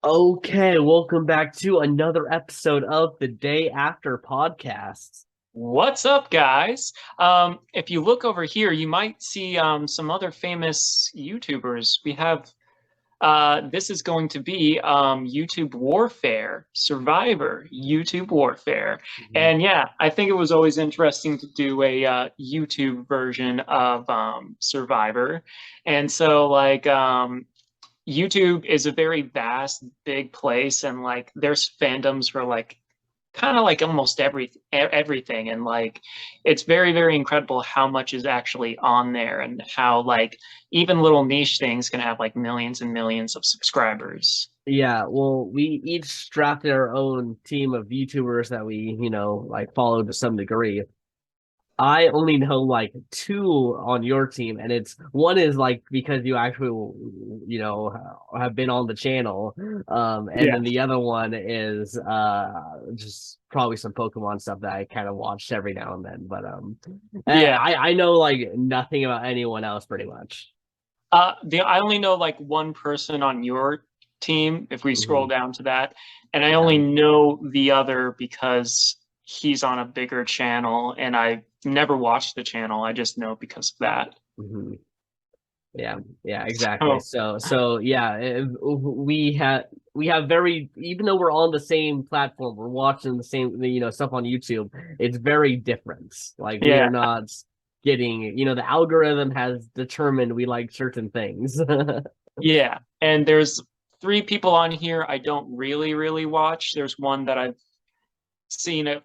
Okay, welcome back to another episode of the Day After podcast. What's up, guys? If you look over here, you might see some other famous YouTubers. We have this is going to be YouTube Warfare, Survivor, YouTube Warfare. Mhm. And yeah, I think it was always interesting to do a YouTube version of Survivor. And so YouTube is a very vast, big place, and there's fandoms for kind of like almost everything, and it's very, very incredible how much is actually on there, and how even little niche things can have like millions and millions of subscribers. Yeah, well, we each drafted our own team of YouTubers that we, follow to some degree. I only know like two on your team, and it's one is like because you actually, have been on the channel, and Yeah. then the other one is just probably some Pokemon stuff that I kind of watched every now and then. But Yeah. I know like nothing about anyone else pretty much. I only know like one person on your team if we scroll Mhm. down to that, and I Yeah. only know the other because he's on a bigger channel, and I never watched the channel. I just know because of that. Mhm. Yeah, yeah, exactly. So So yeah, we have very even though we're on the same platform, we're watching the same stuff on YouTube. It's very different. Like we yeah. are not getting the algorithm has determined we like certain things. Yeah, and there's three people on here I don't really watch. There's one that I've seen it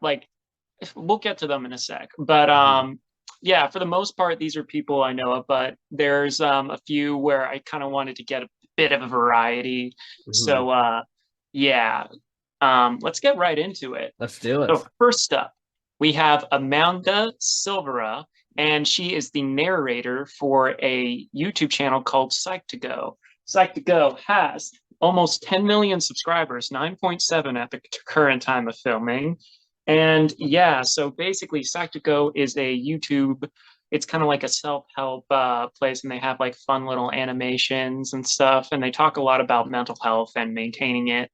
we'll get to them in a sec. But Mhm. yeah, for the most part these are people I know of, but there's a few where I kind of wanted to get a bit of a variety. Mhm. So yeah, let's get right into it. Let's do So it. first up, we have Amanda Silvera, and she is the narrator for a YouTube channel called Psych to Go. Psych to Go has almost 10 million subscribers, 9.7 at the current time of filming. And yeah, so basically, Psych to Go is a YouTube. It's kind of like a self-help place, and they have like fun little animations and stuff, and they talk a lot about mental health and maintaining it.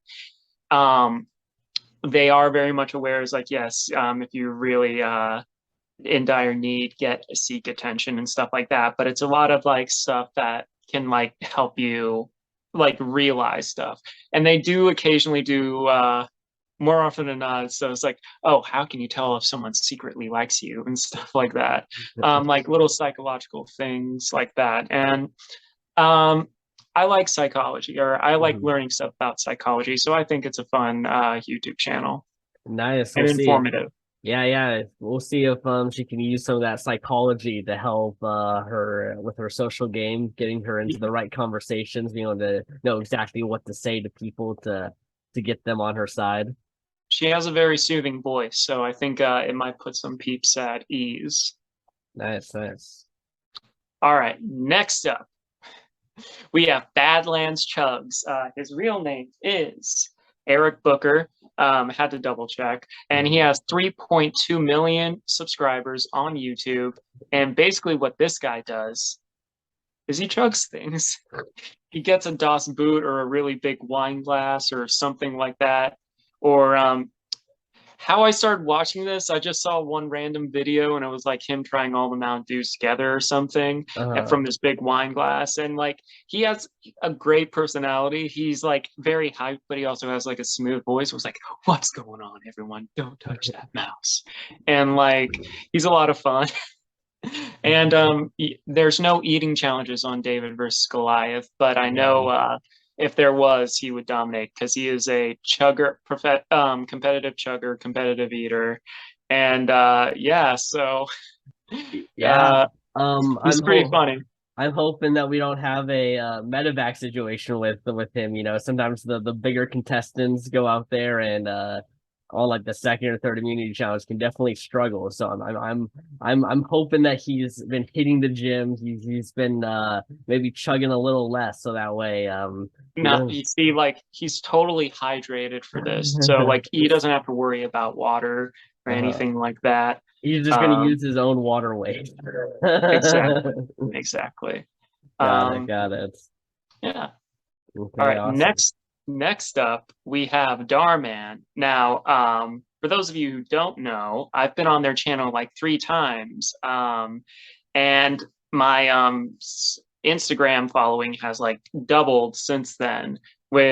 Um, they are very much aware is like, yes, if you're really in dire need, seek attention and stuff like that. But it's a lot of like stuff that can like help you like realize stuff. And they do occasionally do more often than not. So it's like, oh, how can you tell if someone secretly likes you and stuff like that? Like little psychological things like that. And um, I like psychology, or I like Mhm. learning stuff about psychology. So I think it's a fun YouTube channel Nice. We'll and see. informative. Yeah, yeah. We'll see if she can use some of that psychology to help her with her social game, getting her into the right conversations, being able to know exactly what to say to people to get them on her side. She has a very soothing voice, so I think it might put some peeps at ease. Nice, nice. All right, next up, we have Badlands Chugs. His real name is Eric Booker. Had to double check. And he Mhm. has 3.2 million subscribers on YouTube. And basically, what this guy does is he chugs things. He gets a DOS boot or a really big wine glass or something like that. Or how I started watching this, I just saw one random video and it was like him trying all the Mountain Dews together or something Uh, from this big wine glass. And like he has a great personality. He's like very hyped, but he also has like a smooth voice. It was like, what's going on, everyone? Don't touch that mouse. And like he's a lot of fun. And there's no eating challenges on David versus Goliath, but I yeah. know if there was, he would dominate because he is a competitive chugger, competitive eater, and yeah, so Yeah. uh, Um, he's I'm pretty ho funny. I'm hoping that we don't have a medevac situation with him. Sometimes the bigger contestants go out there and on like the second or third immunity challenge can definitely struggle. So I'm hoping that he's been hitting the gym. He's been maybe chugging a little less so that way he Now doesn't. you see, like he's totally hydrated for this, so like he doesn't have to worry about water or uh, anything like that. he's just gonna Um, use his own water weight. exactly, exactly. Got it, Um, got it. yeah. All Okay, right, awesome. next. Next up, we have Darman. Now, for those of you who don't know, I've been on their channel like 3 times, and my Instagram following has like doubled since then.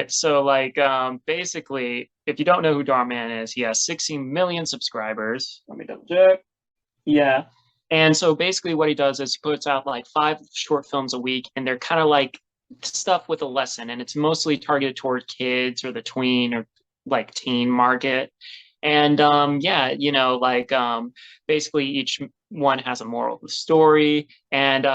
So like basically, if you don't know who Darman is, he has 16 million subscribers. Let me double check. Yeah. And so basically what he does is he puts out like 5 short films a week, and they're kind of like stuff with a lesson, and it's mostly targeted toward kids or the tween or like teen market. And yeah, like basically each one has a moral of the story. And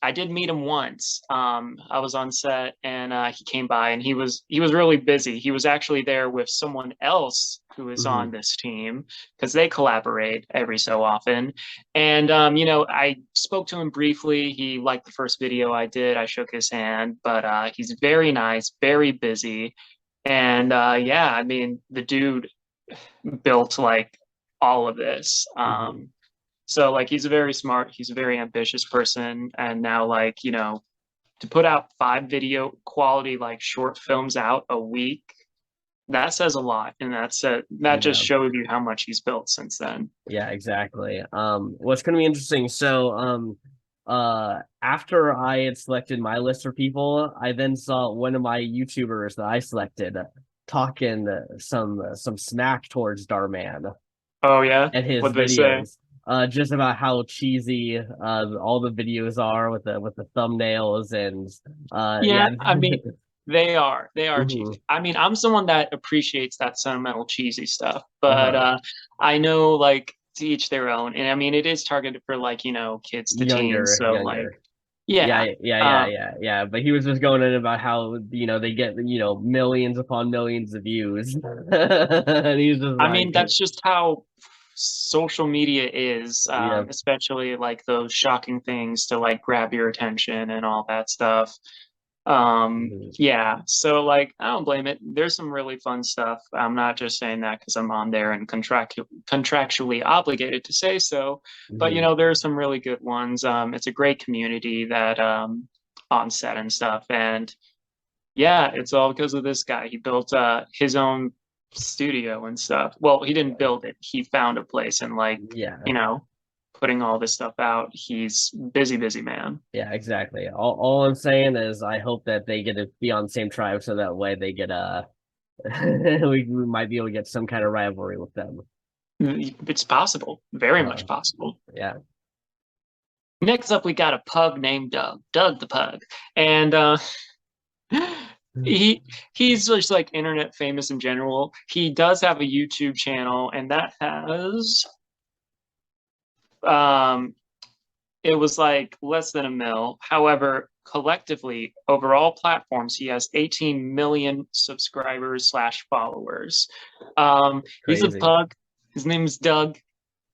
I did meet him once. I was on set, and he came by, and he was really busy. He was actually there with someone else who is on this team because they collaborate every so often. And I spoke to him briefly. He liked the first video I did. I shook his hand, but he's very nice, very busy. And yeah, I mean, the dude built like all of this. So like he's a very smart, he's a very ambitious person, and now like to put out 5 video quality like short films out a week, that says a lot, and that just shows you how much he's built since then. Yeah, exactly. What's going to be interesting? So, after I had selected my list for people, I then saw one of my YouTubers that I selected talking some smack towards Darman Oh yeah, and his what they say? videos. Just about how cheesy all the videos are with the thumbnails and Yeah, yeah. I mean, they are Mhm. cheesy. I mean, I'm someone that appreciates that sentimental cheesy stuff, but Uh-huh. I know like to each their own. And I mean, it is targeted for like kids to teens, so like Younger. yeah. um Yeah. But he was just going in about how they get millions upon millions of views, and he's just I mean, like, that's just how social media is, yeah. especially like those shocking things to like grab your attention and all that stuff. Mhm. Yeah, so like I don't blame it. There's some really fun stuff. I'm not just saying that because I'm on there and contractually obligated to say so, but Mhm. there are some really good ones. It's a great community that on set and stuff, and yeah, it's all because of this guy. He built his own studio and stuff. Well, he didn't build it. He found a place and like, Yeah, you know, putting all this stuff out. He's busy, busy man. yeah, exactly. All I'm saying is I hope that they get to be on the same tribe so that way they get we might be able to get some kind of rivalry with them. It's possible, very Uh, much possible. yeah. Next up, we got a pug named Doug, Doug the pug, and he he's just like internet famous in general. He does have a YouTube channel, and that has um it was like less than a mil. However, collectively, over all platforms, he has 18 million subscribers slash followers. He's a Crazy. pug. His name is Doug.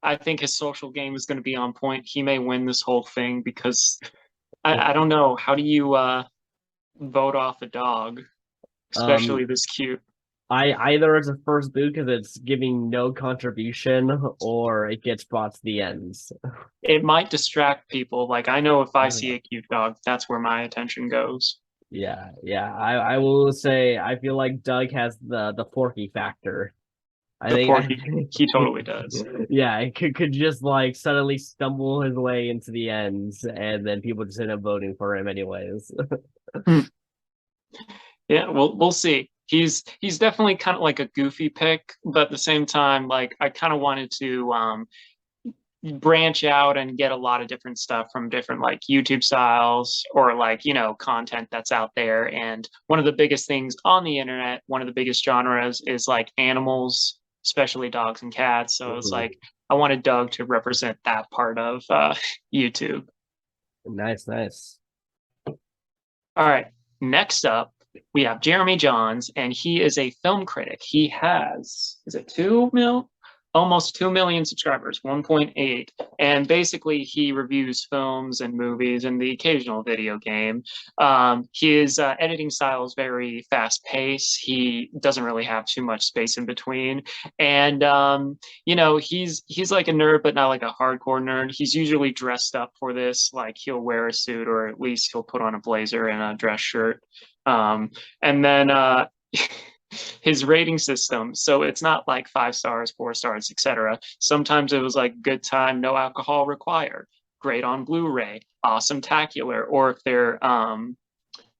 I think his social game is going to be on point. He may win this whole thing because I don't know. How do you vote off a dog, Um, especially this cute? I either it's a first boot because it's giving no contribution, or it gets brought to the ends. It might distract people. Like I know if I see Uh, a cute dog, that's where my attention goes. yeah. I will say I feel like Doug has the Forky factor. I The think Porky, he totally does. yeah, it could just like suddenly stumble his way into the ends, and then people just end up voting for him anyways. Yeah, we'll see. He's definitely kind of like a goofy pick, but at the same time, like I kind of wanted to branch out and get a lot of different stuff from different like YouTube styles or like content that's out there. And one of the biggest things on the internet, one of the biggest genres is like animals, especially dogs and cats. So it's Mhm. like I wanted Doug to represent that part of YouTube. Nice. All right. Next up, we have Jeremy Johns, and he is a film critic. He has, is it 2 mil? Almost 2 million subscribers, 1.8. And basically, he reviews films and movies and the occasional video game. His editing style is very fast paced. He doesn't really have too much space in between. And, he's like a nerd, but not like a hardcore nerd. He's usually dressed up for this. Like he'll wear a suit or at least he'll put on a blazer and a dress shirt. And then his rating system. So it's not like 5 stars, 4 stars, etc. Sometimes it was like good time, no alcohol required, great on Blu-ray, awesome tacular. Or if they're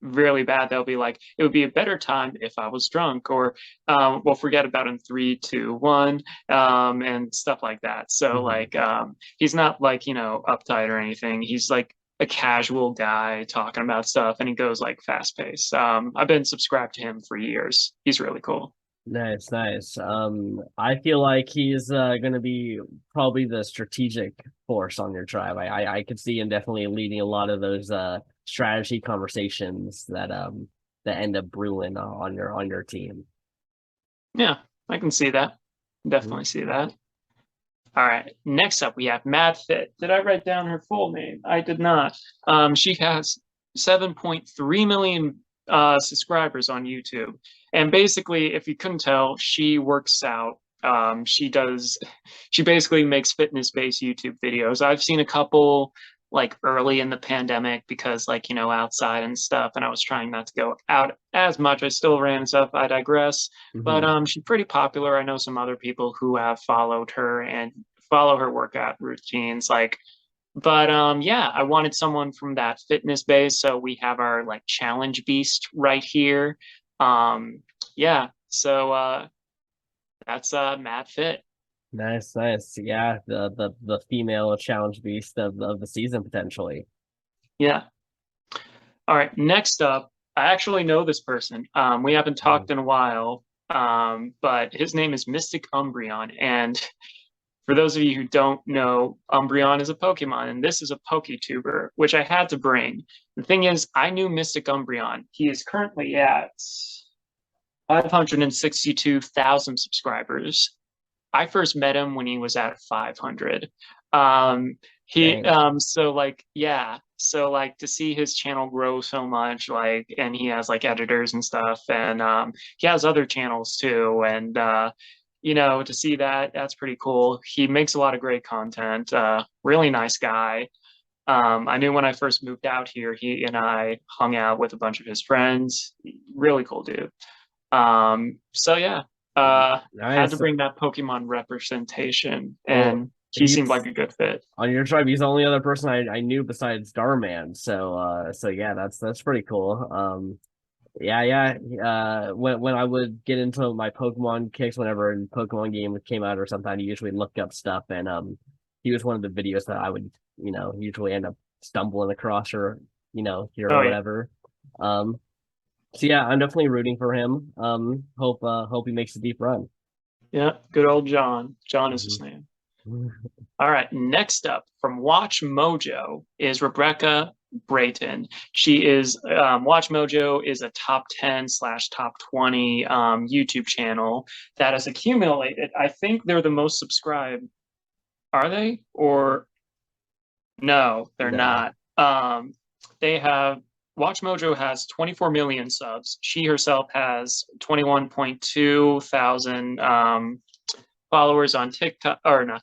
really bad, they'll be like, it would be a better time if I was drunk, or we'll forget about in 3, 2, 1, and stuff like that. So like he's not like, you know, uptight or anything. He's like a casual guy talking about stuff, and he goes like fast paced. I've been subscribed to him for years. He's really cool. Nice, nice. I feel like he's gonna be probably the strategic force on your tribe. I could see him definitely leading a lot of those strategy conversations that end up brewing on your team. Yeah, I can see that. Definitely see that. All right. Next up, we have MadFit. Did I write down her full name? I did not. She has 7.3 million subscribers on YouTube. And basically, if you couldn't tell, she works out. She basically makes fitness-based YouTube videos. I've seen a couple like early in the pandemic because like, you know, outside and stuff, and I was trying not to go out as much. I still ran and stuff. I digress. But she's pretty popular. I know some other people who have followed her and follow her workout routines. Like, but yeah, I wanted someone from that fitness base. So we have our like challenge beast right here. Yeah, so that's Mad Fit. Nice, nice. Yeah, the female challenge beast of the season potentially. Yeah. All right. Next up, I actually know this person. We haven't talked in a while, but his name is Mystic Umbreon. And for those of you who don't know, Umbreon is a Pokemon, and this is a PokeTuber, which I had to bring. The thing is, I knew Mystic Umbreon. He is currently at 562,000 subscribers. I first met him when he was at 500. So like, yeah, so like to see his channel grow so much, like, and he has like editors and stuff, and he has other channels too, and you know, to see that, that's pretty cool. He makes a lot of great content. Really nice guy. I knew when I first moved out here, he and I hung out with a bunch of his friends. Really cool dude. So yeah, had to Nice. bring that Pokemon representation, and he seemed like a good fit. On your tribe. He's the only other person I knew besides Starman. So yeah, that's pretty cool. Yeah, yeah. When I would get into my Pokemon kicks, whenever a Pokemon game came out or something, I usually look up stuff, and he was one of the videos that I would, you know, usually end up stumbling across, or you know, here or whatever. So yeah, I'm definitely rooting for him. Hope he makes a deep run. Yeah, good old John. John is his name. All right, next up from Watch Mojo is Rebecca Brayton. She is Watch Mojo is a top 10 / top 20 YouTube channel that has accumulated. I think they're the most subscribed. Are they? Or no, they're not. They have Watch Mojo has 24 million subs. She herself has 21.2 thousand followers on TikTok, or not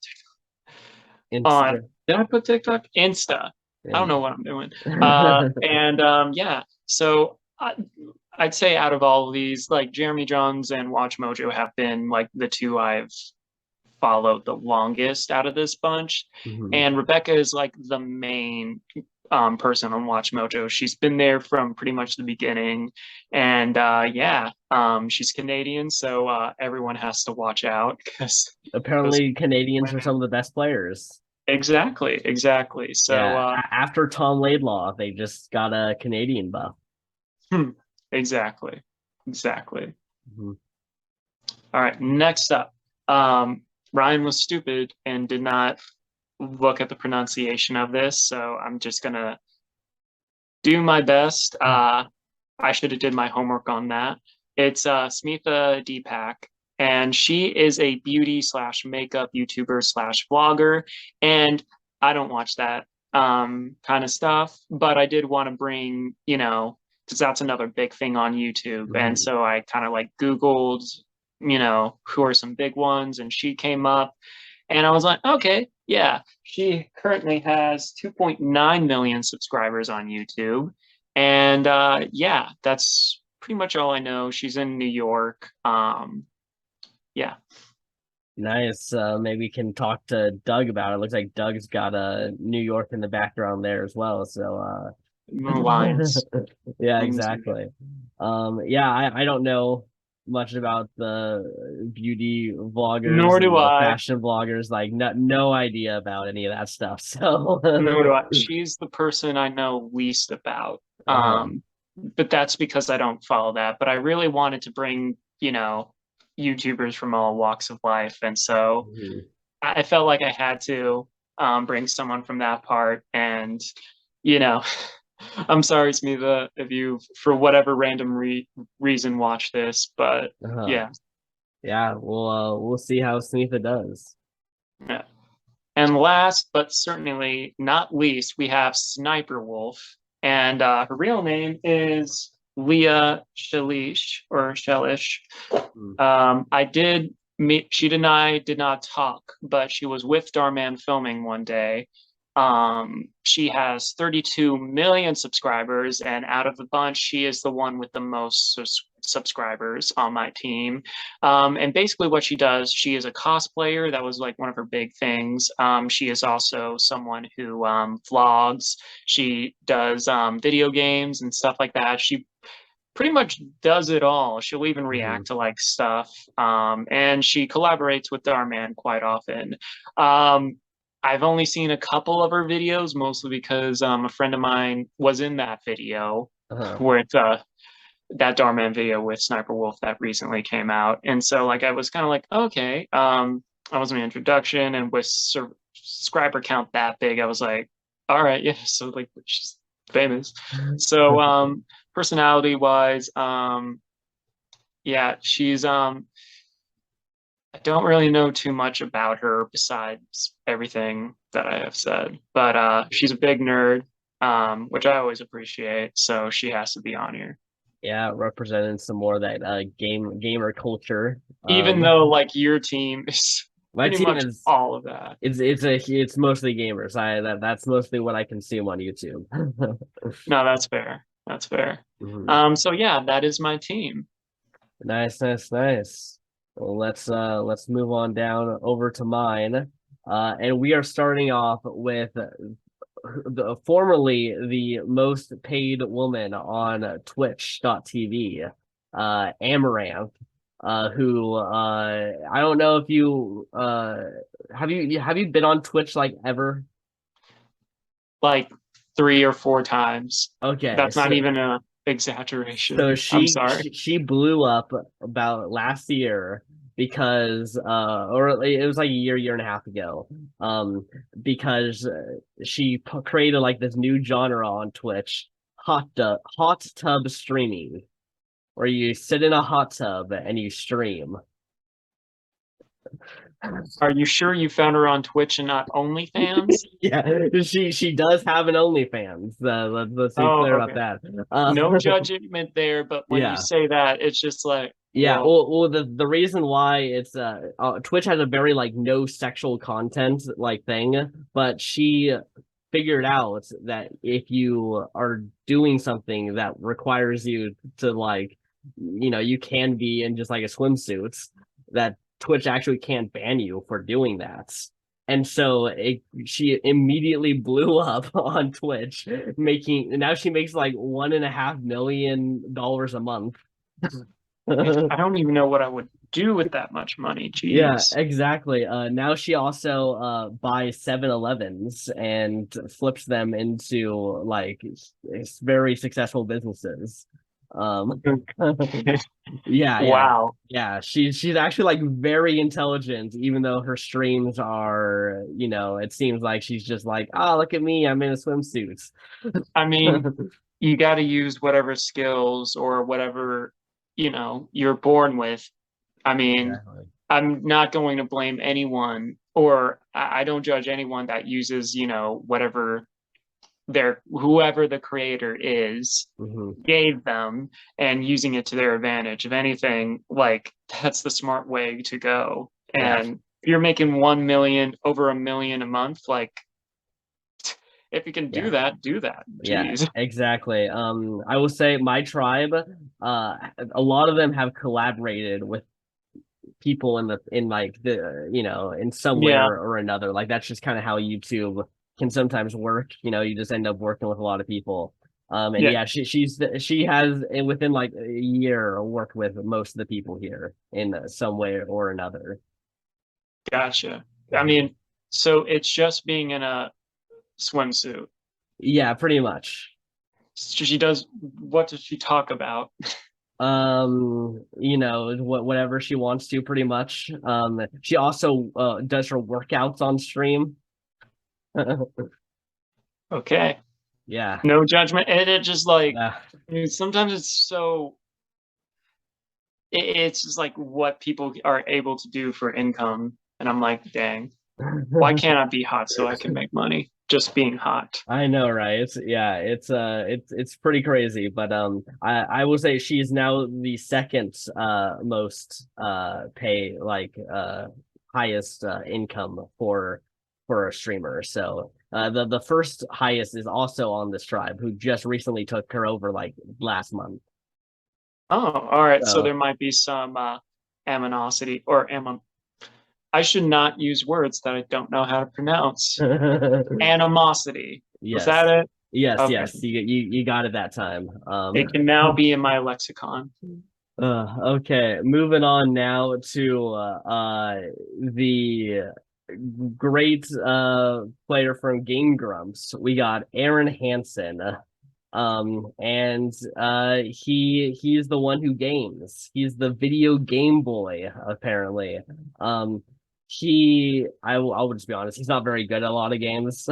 TikTok. Did I put TikTok? Insta. I don't know what I'm doing. And yeah, so I'd say out of all of these, like Jeremy Johns and Watch Mojo have been like the two I've followed the longest out of this bunch. And Rebecca is like the main person on Watch Mojo. She's been there from pretty much the beginning, and yeah, she's Canadian, so everyone has to watch out because apparently Canadians are some of the best players. Exactly. So yeah, after Tom Laidlaw, they just got a Canadian buff. Exactly. All right, next up, Ryan was stupid and did not look at the pronunciation of this, so I'm just gonna do my best. I should have did my homework on that. It's Samitha Deepak, and she is a beauty / makeup YouTuber / vlogger, and I don't watch that kind of stuff, but I did want to bring, you know, because that's another big thing on YouTube, and so I kind of like Googled, you know, who are some big ones, and she came up. And I was like, okay, yeah. She currently has 2.9 million subscribers on YouTube. And yeah, that's pretty much all I know. She's in New York. Yeah. Nice. Maybe we can talk to Doug about it. Looks like Doug's got New York in the background there as well. So Lions. yeah, Lions. exactly. Yeah, I don't know much about the beauty vloggers Nor do and the I. fashion vloggers, like no idea about any of that stuff. So Nor do I. She's the person I know least about. uh-huh. But that's because I don't follow that. But I really wanted to bring, YouTubers from all walks of life. And so Mhm. I felt like I had to bring someone from that part. And, you know, I'm sorry, Smitha, if you, for whatever random reason, watch this. But Uh-huh. yeah. Yeah, we'll see how Samitha does. Yeah. And last but certainly not least, we have Sniper Wolf. And her real name is Leah Shalish or Shelish. Mm. I did meet, she and I did not talk, but she was with Darman filming one day. She has 32 million subscribers, and out of the bunch, she is the one with the most subscribers on my team. And basically, what she does, she is a cosplayer. That was like one of her big things. She is also someone who vlogs. She does video games and stuff like that. She pretty much does it all. She'll even Mhm. react to like stuff. And she collaborates with Darman quite often. Um, I've only seen a couple of her videos, mostly because a friend of mine was in that video Uh-huh. with that Darman video with Sniper Wolf that recently came out. And so like I was kind of like, okay, I was an introduction, and with subscriber count that big, I was like, all right, yeah, so like she's famous. So personality wise, yeah, she's I don't really know too much about her besides everything that I have said, but she's a big nerd, which I always appreciate, so she has to be on here. Yeah, representing some more of that gamer culture. Even though like your team is My pretty team much is all of that. it's mostly gamers. That's mostly what I consume on YouTube. No, that's fair. That's fair. Mhm. So yeah, that is my team. Nice, nice, nice. Well, let's move on down over to mine. And we are starting off with formerly the most paid woman on Twitch.tv, Amaranth, who I don't know if you have you been on Twitch like ever? Like 3 or 4 times. Okay, That's not so even a so exaggeration. I'm she sorry. she, she blew up about last year because or it was like a year and a half ago, because she created like this new genre on Twitch, hot tub streaming, where you sit in a hot tub and you stream. Are you sure you found her on Twitch and not OnlyFans? Yeah, she does have an OnlyFans. Let's be Oh, clear about okay. that. No judgment there, but when you Yeah. say that, it's just like, Yeah, whoa. well, the reason why it's Twitch has a very like no sexual content like thing, but she figured out that if you are doing something that requires you to like, you can be in just like a swimsuit, that Twitch actually can't ban you for doing that. And so she immediately blew up on Twitch, now she makes like $1.5 million a month. I don't even know what I would do with that much money. Yeah, Jeez. exactly. Now she also buys 7-Elevens and flips them into like very successful businesses. Um, yeah, yeah, Wow. yeah. She's actually like very intelligent, even though her streams are, it seems like she's just like, oh, look at me, I'm in a swimsuit. I mean, you got to use whatever skills or whatever, you're born with. I mean, Exactly. I'm not going to blame anyone, or I don't judge anyone that uses, whatever whoever the creator is Hmm. gave them and using it to their advantage. If anything, like that's the smart way to go. Yeah. And if you're making 1 million, over 1 million a month, like if you can do Yeah. that, do that. Yeah, Jeez. exactly. I will say my tribe, a lot of them have collaborated with people in like the in some way Yeah, or another. Like that's just kind of how YouTube can sometimes work. You just end up working with a lot of people. And yeah, yeah, she has within like a year worked with most of the people here in some way or another. gotcha. I mean, so it's just being in a swimsuit. Yeah, pretty much. So she does. What does she talk about? Whatever she wants to, pretty much. She also does her workouts on stream. Okay, Yeah. no judgment. And it just like, Yeah. I mean, sometimes it's so. It's just like what people are able to do for income, and I'm like, dang, why can't I be hot so I can make money just being hot? I know, right? It's pretty crazy, but I will say she's now the second most pay like highest income for a streamer. So the first highest is also on this tribe who just recently took her over like last month. Oh, all right. So So there might be some aminosity or am. I should not use words that I don't know how to pronounce. Animosity. Was that yes. it? Yes, Okay. yes. You got it that time. It can now be in my lexicon. Okay, moving on now to the great player from Game Grumps. We got Aaron Hansen. And he's the one who games. He's the video Game Boy, apparently. I will just be honest, he's not very good at a lot of games.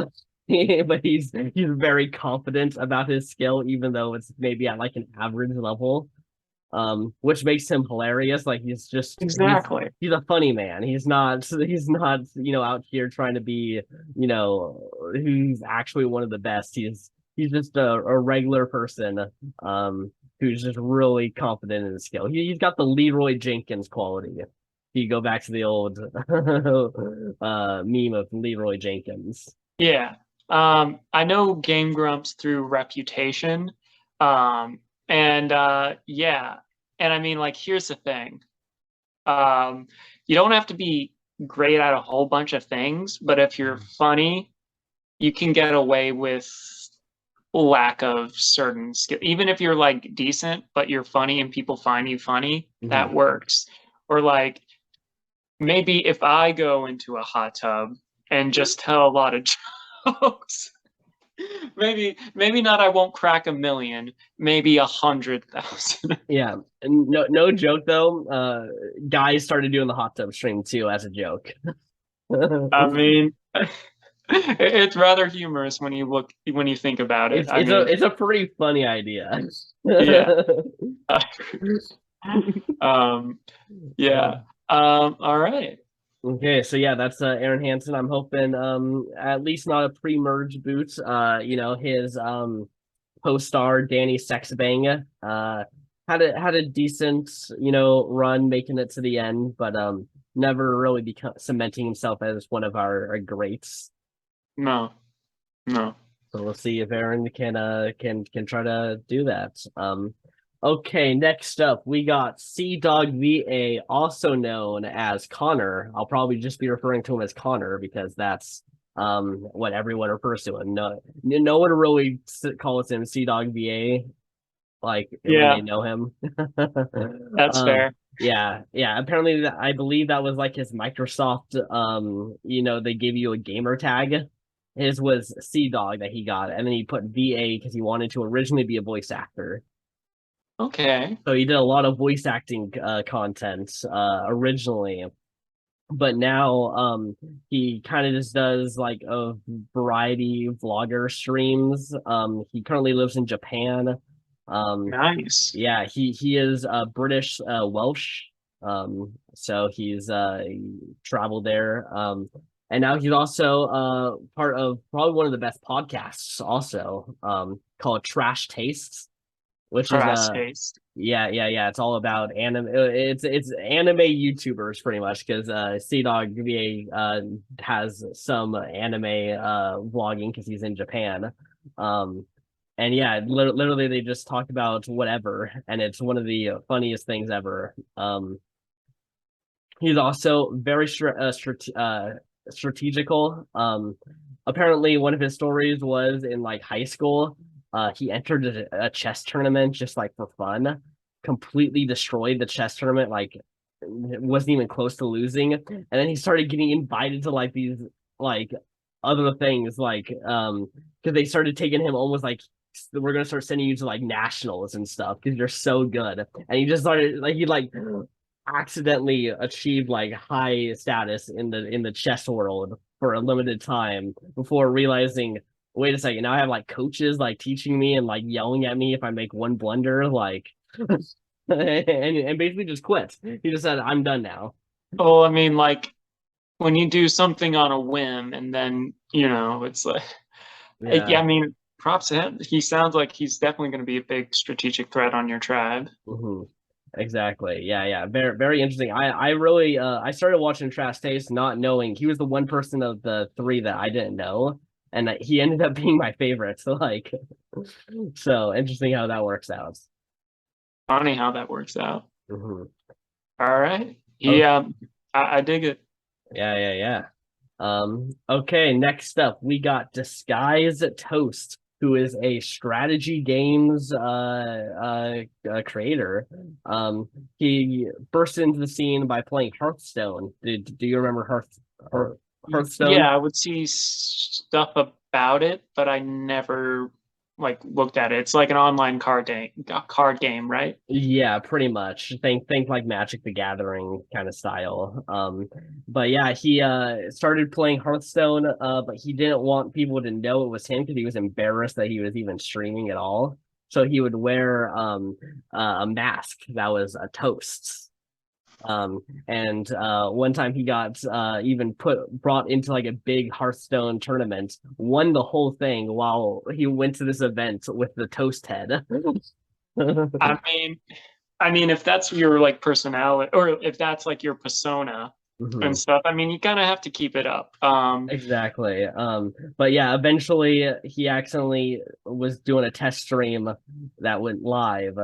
But he's very confident about his skill, even though it's maybe at like an average level, which makes him hilarious. Like Exactly. he's a funny man. He's not out here trying to be who's actually one of the best. He's just a regular person who's just really confident in his skill. He's got the Leroy Jenkins quality. If you go back to the old meme of Leroy Jenkins. Yeah. I know Game Grumps through reputation. And yeah. And I mean, like, here's the thing. You don't have to be great at a whole bunch of things, but if you're funny, you can get away with lack of certain skill. Even if you're like decent, but you're funny and people find you funny, that Mhm. works. Or like maybe if I go into a hot tub and just tell a lot of jokes, maybe not I won't crack 1,000,000, maybe 100,000. Yeah, and no joke though. Guys started doing the hot tub stream too as a joke. I mean, it's rather humorous when you think about it. It's I it's a mean, it's a pretty funny idea. yeah. um, yeah. All right. Okay, so yeah, that's Aaron Hansen. I'm hoping at least not a pre-merge boot. His co-star Danny Sexbang had a decent, run making it to the end, but never really become cementing himself as one of our greats. No, no. So we'll see if Aaron can try to do that. Okay, next up we got Sea Dog VA, also known as Connor. I'll probably just be referring to him as Connor because that's what everyone refers to him. No one really calls him Sea Dog VA like when Yeah, they know him. that's fair. Yeah. Apparently, I believe that was like his Microsoft. They give you a gamer tag. His was Sea Dog that he got, and then he put VA because he wanted to originally be a voice actor. Okay. So he did a lot of voice acting content originally, but now he kind of just does like a variety vlogger streams. He currently lives in Japan. Nice. Yeah, he is British Welsh. So he traveled there. And now he's also part of probably one of the best podcasts also called Trash Tastes. which is Crass taste. yeah. It's all about anime. It's anime YouTubers pretty much because Sea Dog VA has some anime vlogging because he's in Japan. Um, and yeah, literally they just talk about whatever, and it's one of the funniest things ever. He's also very strategical. Apparently, one of his stories was in like high school. He entered a chess tournament just like for fun, completely destroyed the chess tournament, like wasn't even close to losing. And then he started getting invited to like these like other things, like because they started taking him almost like we're gonna start sending you to like nationals and stuff because you're so good. And he just started like he like accidentally achieved like high status in the chess world for a limited time before realizing, wait a second, now I have like coaches like teaching me and like yelling at me if I make one blunder, like and basically just quit. He just said, I'm done now. Oh, I mean, like when you do something on a whim and then, it's like, Yeah. yeah, I mean, props to him. He sounds like he's definitely going to be a big strategic threat on your tribe. Hmm. Exactly. Yeah. Very interesting. I really I started watching Trash Taste not knowing he was the one person of the three that I didn't know, and he ended up being my favorite. So like, so interesting how that works out. Funny how that works out. Hmm. All right. Okay. Yeah, I dig it. Yeah. Okay, next up we got Disguise Toast, who is a strategy games creator. He burst into the scene by playing Hearthstone. Do you remember Hearthstone? Yeah, I would see stuff about it, but I never like looked at it. It's like an online card game, right? Yeah, pretty much. Think like Magic the Gathering kind of style. But yeah, he started playing Hearthstone, but he didn't want people to know it was him because he was embarrassed that he was even streaming at all. So he would wear a mask that was a toast. And one time he got even brought into like a big Hearthstone tournament, won the whole thing while he went to this event with the toast head. I mean, if that's your like personality or if that's like your persona and Mhm. stuff, I mean, you kind of have to keep it up. Exactly. But yeah, eventually he accidentally was doing a test stream that went live,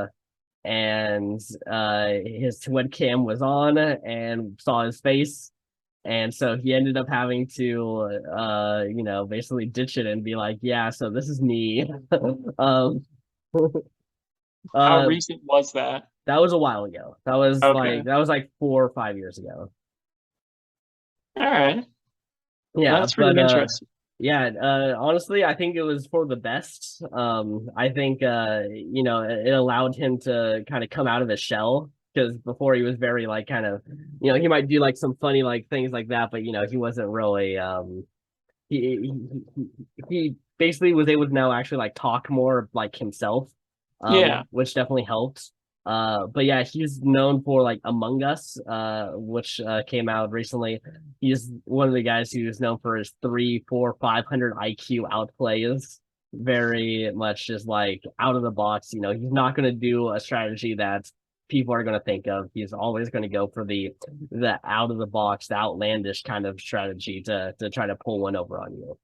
and his webcam was on and saw his face, and so he ended up having to basically ditch it and be like, yeah, so this is me. um How uh recent was that? that was a while ago. Okay. That was like 4 or 5 years ago. All right. Yeah, That's pretty but interesting. yeah, honestly, I think it was for the best. I think it allowed him to kind of come out of his shell because before he was very like kind of, he might do like some funny like things like that, but he wasn't really he basically was able to now actually like talk more like himself, Yeah. which definitely helped. But yeah, he's known for like Among Us, which came out recently. He's one of the guys who's known for his 300, 400, 500 IQ outplays. Very much just like out of the box. He's not going to do a strategy that people are going to think of. He's always going to go for the out of the box, the outlandish kind of strategy to try to pull one over on you.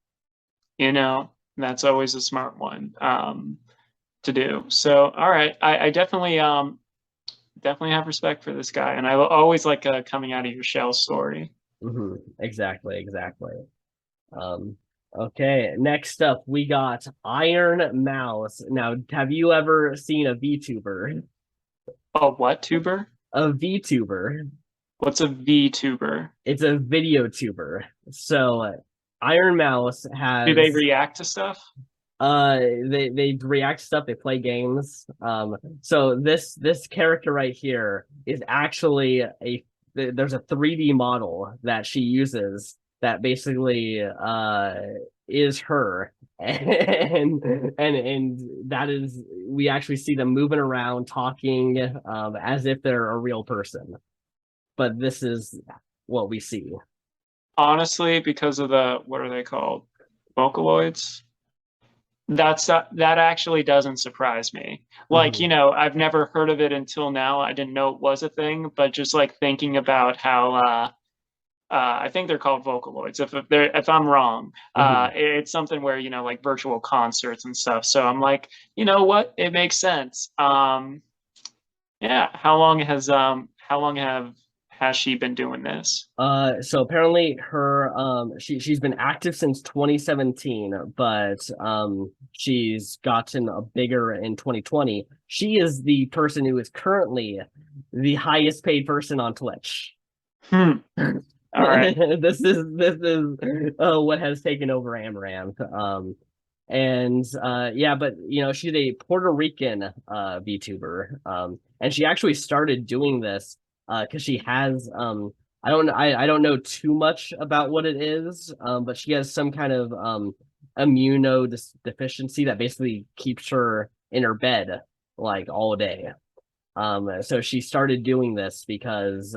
That's always a smart one to do. So, all right. I definitely have respect for this guy. And I always like a coming out of your shell story. Exactly. Um, okay, next up we got Iron Mouse. Now, have you ever seen a VTuber? A what tuber? A VTuber. What's a VTuber? It's a video tuber. So Iron Mouse Do they has react to stuff? they react to stuff, they play games. So this character right here is actually there's a 3D model that she uses that basically is her. And that is, we actually see them moving around talking as if they're a real person, but this is what we see. Honestly, because of the what are they called? Vocaloids? That actually doesn't surprise me. Like, Mhm. I've never heard of it until now. I didn't know it was a thing, but just like thinking about how I think they're called Vocaloids. If I'm wrong, Mhm. it's something where like virtual concerts and stuff. So I'm like, you know what? It makes sense. Yeah. How long has she been doing this? So apparently she's been active since 2017, but she's gotten a bigger in 2020. She is the person who is currently the highest paid person on Twitch. Hmm. All right. This is what has taken over Amaranth. And yeah, but she's a Puerto Rican VTuber. And she actually started doing this because she has I don't know too much about what it is, but she has some kind of deficiency that basically keeps her in her bed like all day. So she started doing this because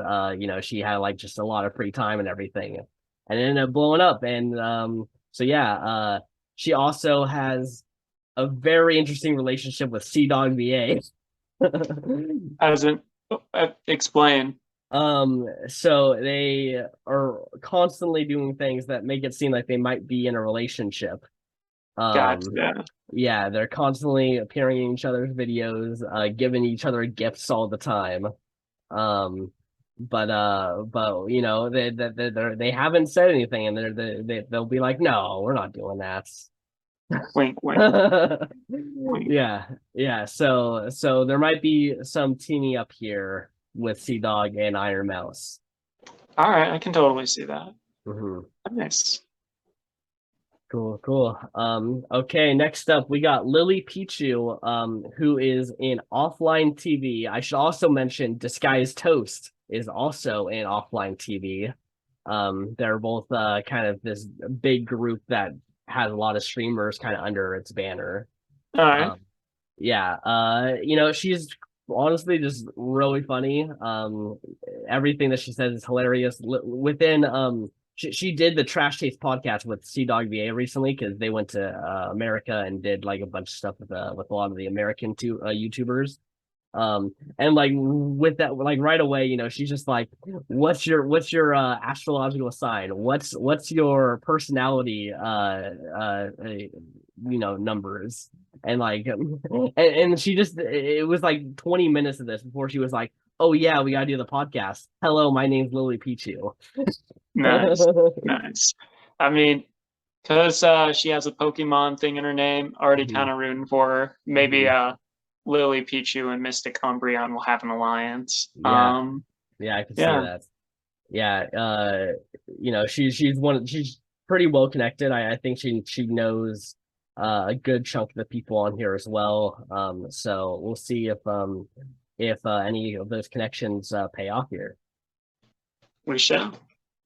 she had like just a lot of free time and everything, and it ended up blowing up. And so yeah, she also has a very interesting relationship with Sea Dog VA. As in, explain. So they are constantly doing things that make it seem like they might be in a relationship. Um, Gotcha. yeah, they're constantly appearing in each other's videos, giving each other gifts all the time. Um, but they haven't said anything, and they'll be like, no, we're not doing that. Wink, wink, wink. Yeah, yeah. So there might be some teaming up here with Sea Dog and Iron Mouse. All right, I can totally see that. Mhm. Nice. Cool, cool. Okay, next up we got Lily Pichu, who is in offline TV. I should also mention Disguised Toast is also in offline TV. They're both kind of this big group that has a lot of streamers kind of under its banner. All right. Um, yeah, she's honestly just really funny. Everything that she says is hilarious. Within she did the Trash Taste podcast with Sea Dog VA recently because they went to America and did like a bunch of stuff with a lot of the American YouTubers. And like with that, like right away, she's just like, what's your astrological sign? What's your personality numbers? And like and she just it was like 20 minutes of this before she was like, oh yeah, we gotta do the podcast. Hello, my name's Lily Pichu. Nice. Nice. I mean, because she has a Pokemon thing in her name, already kind of rooting for her. Maybe Mhm. Lily, Pichu, and Mystic Umbreon will have an alliance. Yeah, yeah, I can see Yeah, that. Yeah, she's pretty well connected. I think she knows a good chunk of the people on here as well. So we'll see if any of those connections pay off here. we shall.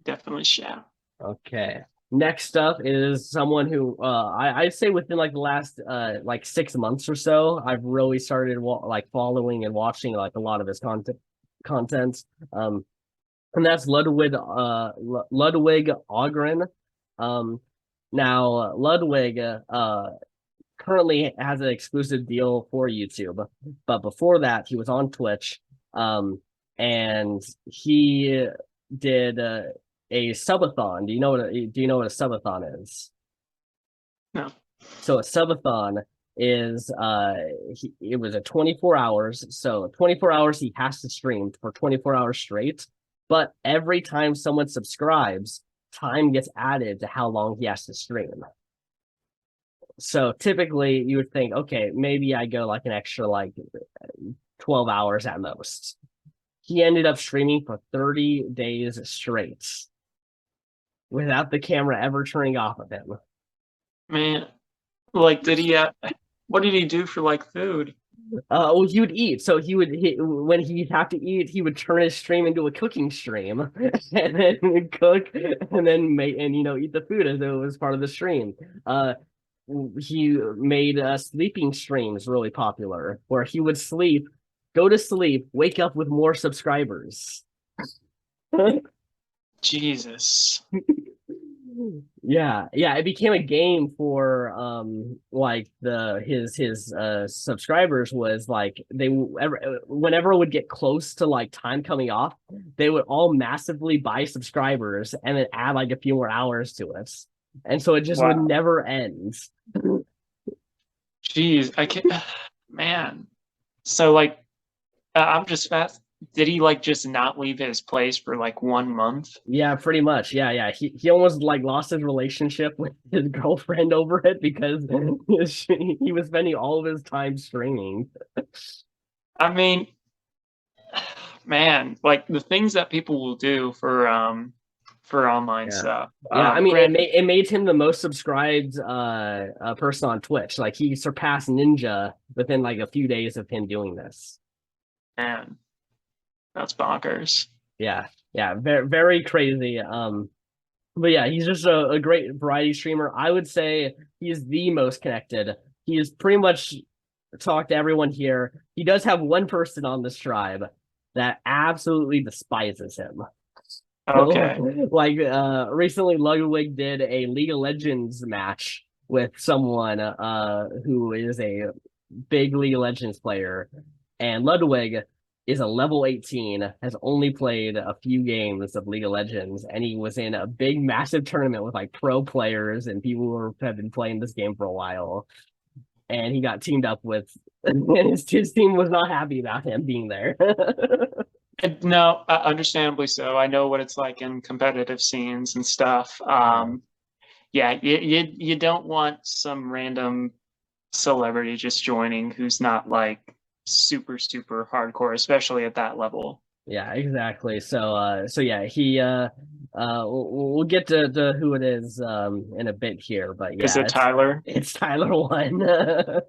Definitely shall. Okay. Next up is someone who I'd say within like the last like 6 months or so, I've really started like following and watching like a lot of his content. And that's Ludwig Ogren. Um, Now Ludwig currently has an exclusive deal for YouTube, but before that he was on Twitch, and he did a subathon. Do you know what a subathon is? No. So a subathon is it was a 24 hours. So 24 hours he has to stream for 24 hours straight. But every time someone subscribes, time gets added to how long he has to stream. So typically you would think, okay, maybe I go like an extra like 12 hours at most. He ended up streaming for 30 days straight without the camera ever turning off of him. Man, like, what did he do for like food? Well, he would eat. So when he'd have to eat, he would turn his stream into a cooking stream, and then cook, and then make and eat the food as though it was part of the stream. Uh, he made sleeping streams really popular, where he would sleep, go to sleep, wake up with more subscribers. Jesus. Yeah, yeah, it became a game for like his subscribers was like whenever it would get close to like time coming off, they would all massively buy subscribers and then add like a few more hours to it. And so it just would Wow. never end. Jeez, I can't, man. So like, I'm just fast. Did he like just not leave his place for like 1 month? Yeah, pretty much. Yeah, yeah. He almost like lost his relationship with his girlfriend over it because he was spending all of his time streaming. I mean, man, like the things that people will do for online Yeah. stuff. Yeah, I mean, Granted, it made him the most subscribed person on Twitch. Like he surpassed Ninja within like a few days of him doing this. man, that's bonkers. Yeah, yeah, very very crazy. But yeah, he's just a great variety streamer. I would say he's the most connected. He is pretty much talked to everyone here. He does have one person on this tribe that absolutely despises him. Okay. Like recently Ludwig did a League of Legends match with someone who is a big League of Legends player, and Ludwig is a level 18, has only played a few games of League of Legends, and he was in a big massive tournament with like pro players and people who have been playing this game for a while, and he got teamed up with and his team was not happy about him being there. No, understandably so. I know what it's like in competitive scenes and stuff. Yeah. Yeah, you don't want some random celebrity just joining who's not like super hardcore, especially at that level. Yeah, exactly. So yeah, we'll get to who it is in a bit here, but Is yeah, it Tyler? it's Tyler one. All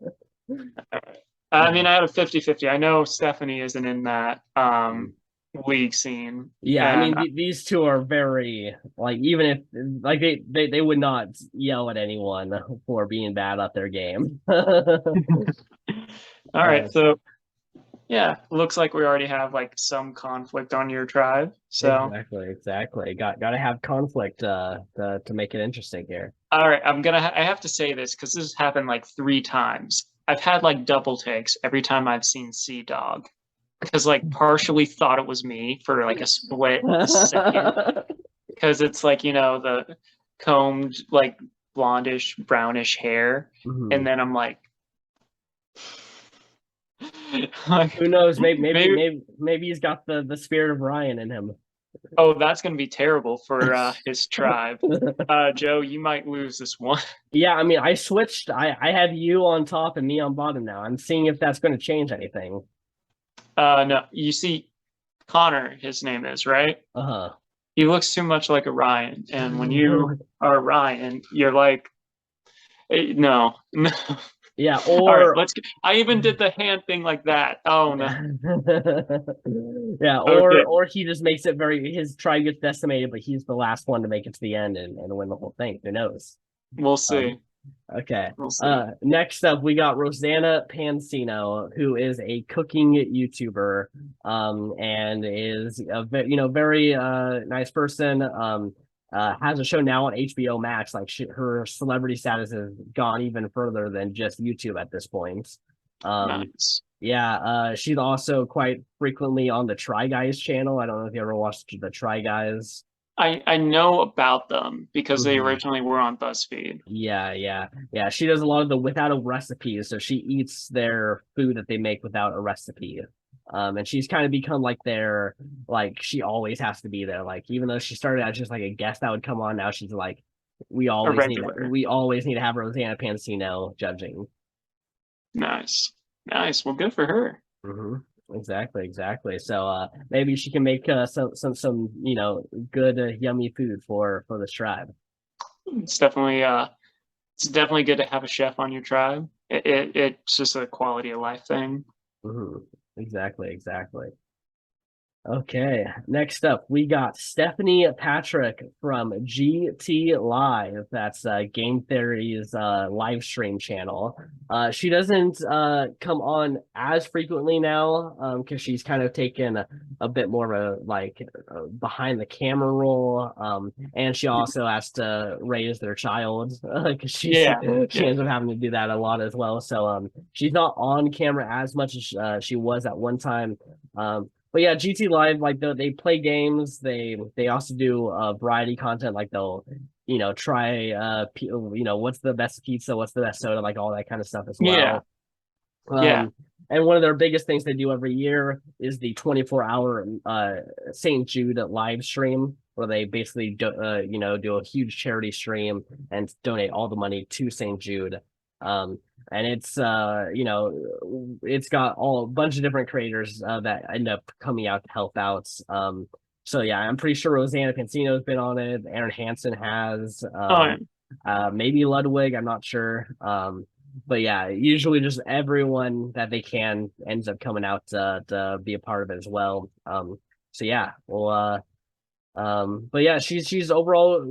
right. I mean, I had a 50-50. I know Stephanie isn't in that league scene. Yeah, I And mean these two are very like even if like they would not yell at anyone for being bad at their game. all Uh, right, so yeah, looks like we already have like some conflict on your tribe. So exactly. Gotta have conflict to make it interesting here. all right, I have to say this because this has happened like 3 times. I've had like double takes every time I've seen Sea Dog because like partially thought it was me for like a split second because it's like the combed like blondish brownish hair, and Mhm. then I'm like, like Who knows? maybe Maybe he's got the spirit of Ryan in him. oh that's gonna be terrible for his tribe. Joe, you might lose this one. Yeah, I mean, I switched. I have you on top and me on bottom now. I'm seeing if that's going to change anything. No, you see, Connor, his name is right. Uh-huh. He looks too much like a Ryan, and when you are Ryan, you're like, no, no. Yeah, All right, or let's. I even did the hand thing like that. Oh no. yeah. Yeah, Okay, or he just makes it very his tribe gets decimated, but he's the last one to make it to the end and win the whole thing. Who knows? we'll Um, see. okay. We'll see. Next up we got Rosanna Pansino, who is a cooking YouTuber, and is a very nice person. Has a show now on HBO Max. Like her celebrity status has gone even further than just YouTube at this point. Um, Nice. yeah, she's also quite frequently on the Try Guys channel. I don't know if you ever watched the Try Guys. I know about them because they Mhm. originally were on BuzzFeed. Yeah, yeah, yeah. She does a lot of the without a recipe, so she eats their food that they make without a recipe. And she's kind of become like their like she always has to be there. Like even though she started as just like a guest that would come on, now she's like A regular. we always need to have Rosanna Pansino judging. Nice. Nice. Well, good for her. Hmm. Exactly, exactly. So maybe she can make some good yummy food for this tribe. It's definitely good to have a chef on your tribe. It's just a quality of life thing. Hmm. Exactly, exactly. Okay, next up we got Stephanie Patrick from GT Live. That's Game Theory's live stream channel. She doesn't come on as frequently now because she's kind of taken a bit more of a like behind the camera role. And she also has to raise their child because Yeah, she yeah. ends up having to do that a lot as well. So she's not on camera as much as she was at one time. But yeah, GT Live, like they play games. They also do variety content. Like they'll, try what's the best pizza, what's the best soda, like all that kind of stuff as Yeah, well. yeah. And one of their biggest things they do every year is the 24-hour St. Jude live stream, where they basically do a huge charity stream and donate all the money to St. Jude. And it's got a bunch of different creators that end up coming out to help out. So yeah, I'm pretty sure Rosanna Pansino has been on it. Aaron Hansen has. Oh, Maybe Ludwig, I'm not sure. But yeah, usually just everyone that they can ends up coming out to be a part of it as well. So yeah, well, but yeah, she's overall,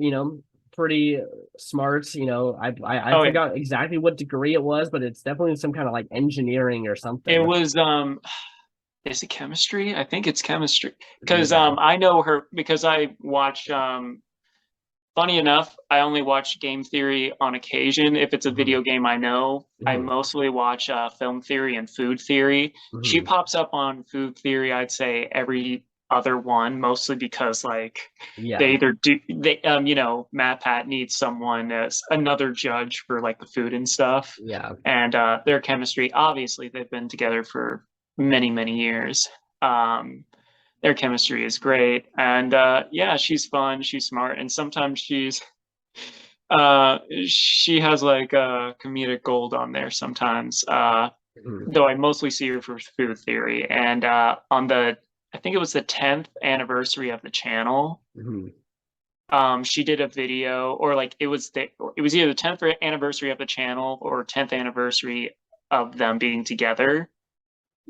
pretty smart. I oh, yeah. forgot exactly what degree it was, but it's definitely some kind of like engineering or It something. was is it chemistry? I think it's chemistry because Yeah. I know her because I watch funny enough, I only watch game theory on occasion. If it's a Mhm. video game I know, I Mhm. mostly watch film theory and food theory. She Mhm. pops up on food theory, I'd say every other one, mostly because like Yeah. they either do they Matt Pat needs someone as another judge for like the food and stuff. Yeah. And their chemistry, obviously, they've been together for many, many years. Um, their chemistry is great, and yeah, she's fun, she's smart, and sometimes she has like comedic gold on there sometimes. Mhm. Though I mostly see her for food theory, and on the I think it was the 10th anniversary of the channel. Mhm. She did a video, or like it was either the 10th anniversary of the channel or 10th anniversary of them being together,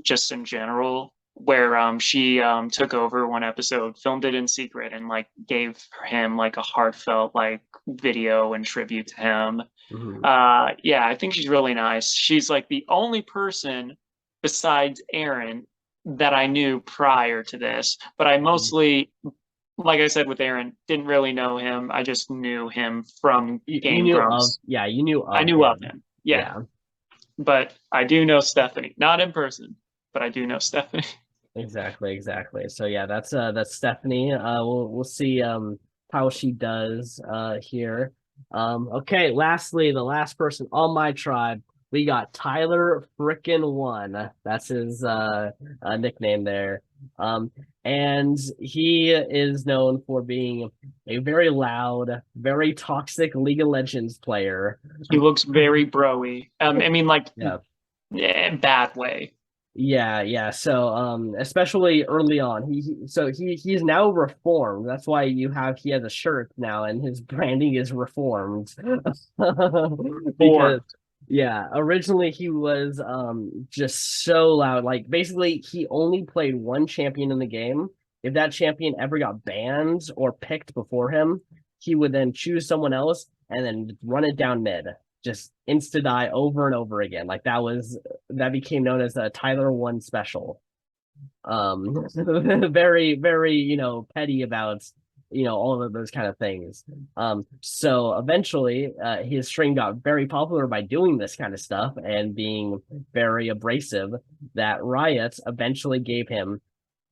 just in general, where she took over one episode, filmed it in secret, and like gave him like a heartfelt like video and tribute to him. Mhm. Yeah, I think she's really nice. She's like the only person besides Aaron that I knew prior to this, but I Mhm. mostly, like I said with Aaron, didn't really know him. I just knew him from You Game knew of, Grumps. yeah, you knew I of knew of him. him. Yeah, Yeah. but I do know Stephanie, not in person, but I do know Stephanie. Exactly, exactly. So yeah, that's Stephanie. We'll see how she does here. Okay, lastly, the last person on my tribe, we got Tyler Frickin' One. That's his nickname there. Um and he is known for being a very loud, very toxic League of Legends player. He looks very broy. I mean, like, Yeah. bad way. Yeah, yeah. So, especially early on, he's now reformed. That's why he has a shirt now, and his branding is reformed. Because, Formed. yeah, originally he was just so loud. Like basically, he only played one champion in the game. If that champion ever got banned or picked before him, he would then choose someone else and then run it down mid, just insta die over and over again. Like that became known as a Tyler One special. Very, very, petty about, all of those kind of things. So eventually, his stream got very popular by doing this kind of stuff and being very abrasive. That Riot eventually gave him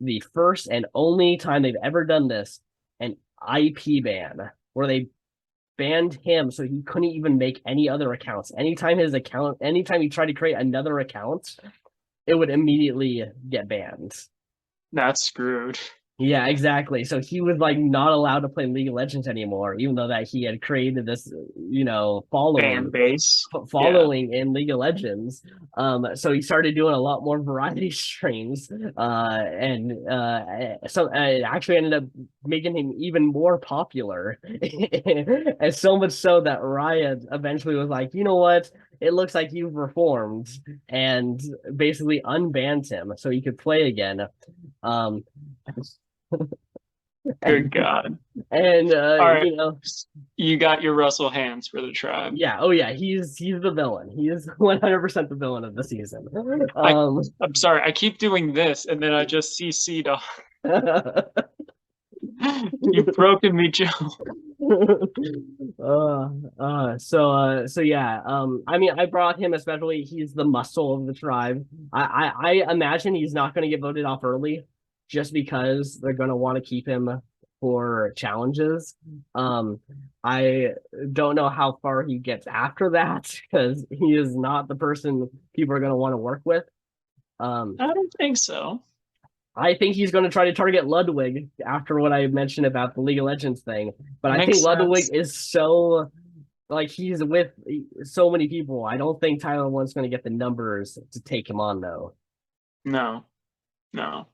the first and only time they've ever done this, an IP ban, where they banned him so he couldn't even make any other accounts. Anytime he tried to create another account, it would immediately get banned. That's screwed. Yeah, exactly. So he was like not allowed to play League of Legends anymore, even though that he had created this, Fan base. Yeah. following in League of Legends. So he started doing a lot more variety streams, and so actually ended up making him even more popular, and so much so that Riot eventually was like, you know what? It looks like you've reformed, and basically unbanned him so he could play again. Um, Good God. And All right. you know, You got your Russell Hands for the tribe. yeah, oh yeah, he's the villain. He is 100% the villain of the season. I'm sorry, I keep doing this and then I just see Sea Dog. You've broken me, Joe. So yeah, I mean, I brought him especially. He's the muscle of the tribe. I imagine he's not going to get voted off early, just because they're going to want to keep him for challenges. I don't know how far he gets after that because he is not the person people are going to want to work with. I don't think so. I think he's going to try to target Ludwig after what I mentioned about the League of Legends thing. But I Makes think Ludwig sense. is so like he's with so many people. I don't think Tyler One's going to get the numbers to take him on though. No, no.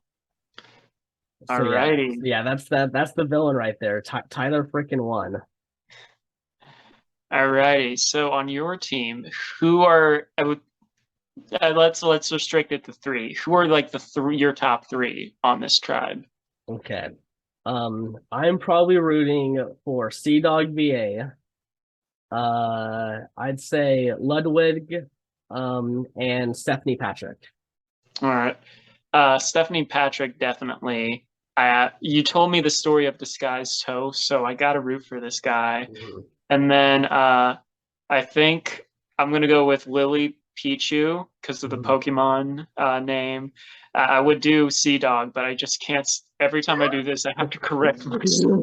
So yeah, Alrighty. that's the villain right there. Tyler freaking One. Alrighty. So on your team, who are I would let's restrict it to three. Who are like the three your top three on this tribe? Okay. I'm probably rooting for Sea Dog VA. I'd say Ludwig, and Stephanie Patrick. All right. Stephanie Patrick definitely. You told me the story of Disguised Toast, so I got to root for this guy. Mhm. And then I think I'm gonna go with Lily Pichu because of the Mhm. Pokemon name. I would do Sea Dog, but I just can't. Every time I do this, I have to correct myself.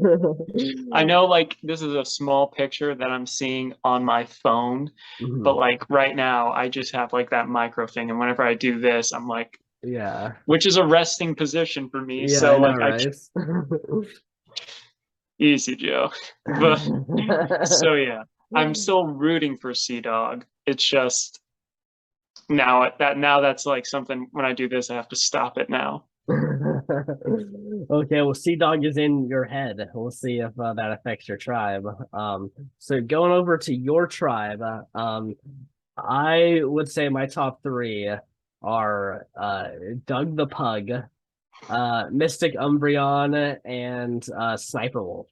I know, like, this is a small picture that I'm seeing on my phone, but Mhm. like right now, I just have like that micro thing, and whenever I do this, I'm like, Yeah. which is a resting position for me. Yeah, So I know, like, right? easy, Joe. But so yeah, I'm still rooting for Sea Dog. It's just now that's like something when I do this, I have to stop it now. Okay, well, Sea Dog is in your head. We'll see if that affects your tribe. So going over to your tribe, I would say my top three are Doug the Pug, Mystic Umbreon, and Sniper Wolf.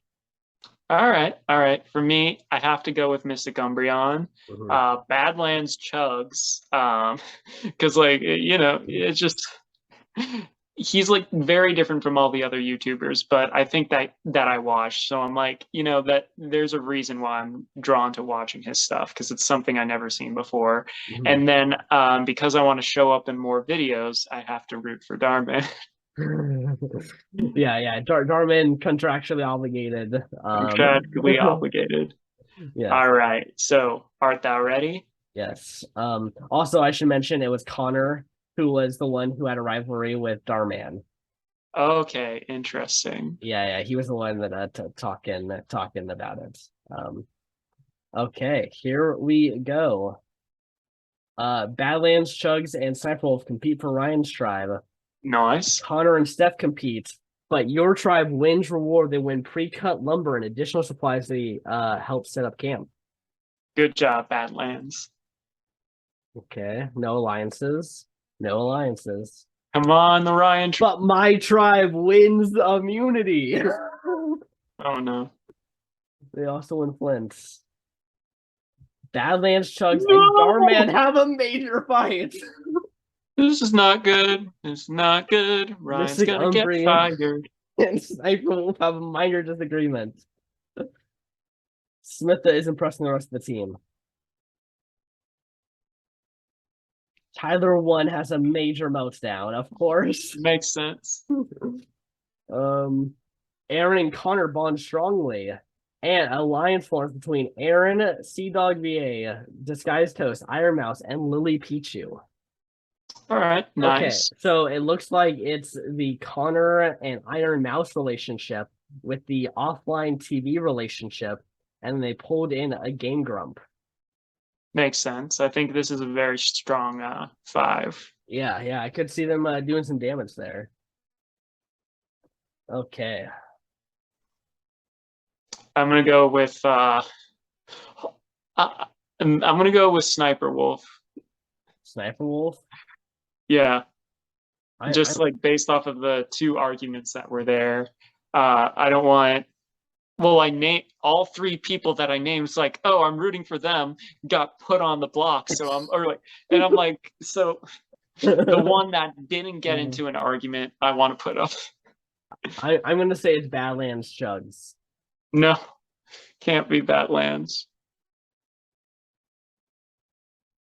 All right. For me, I have to go with Mystic Umbreon. Mhm. Badlands Chugs, because like it's just he's like very different from all the other YouTubers, but I think that I watch, so I'm like, that there's a reason why I'm drawn to watching his stuff because it's something I never seen before. Mhm. And then because I want to show up in more videos, I have to root for Darman. Yeah. Darman contractually obligated. Contractually obligated. Yes. All right. So, art thou ready? Yes. Also, I should mention it was Connor who was the one who had a rivalry with Darman. Okay, interesting. Yeah. He was the one that talking about it. Okay, here we go. Badlands, Chugs, and Sniper Wolf compete for Ryan's tribe. Nice. Connor and Steph compete, but your tribe wins reward. They win pre-cut lumber and additional supplies. They help set up camp. Good job, Badlands. Okay, no alliances. No alliances. Come on, the Ryan. But my tribe wins immunity. Oh no. They also win Flints. Badlands, Chugs, and No! Darman have a major fight. This is not good. It's not good. Ryan's Mystic gonna get Umbreon fired. and Sniper will have a minor disagreement. Samitha is impressing the rest of the team. Tyler One has a major meltdown, of course. Makes sense. Um, Aaron and Connor bond strongly. And alliance forms between Aaron, Sea Dog VA, Disguised Toast, Iron Mouse, and Lily Pichu. All right, Okay, nice. so it looks like it's the Connor and Iron Mouse relationship with the offline TV relationship, and they pulled in a Game Grump. Makes sense. I think this is a very strong 5. Yeah, I could see them doing some damage there. Okay. I'm gonna go with I'm gonna go with Sniper Wolf. Sniper Wolf. Yeah. Just like based off of the two arguments that were there. I don't want. Well, I name all three people that I named. It's like, oh, I'm rooting for them. Got put on the block, so I'm like, so the one that didn't get into an argument, I want to put up. I'm gonna say it's Badlands Chugs. No, can't be Badlands.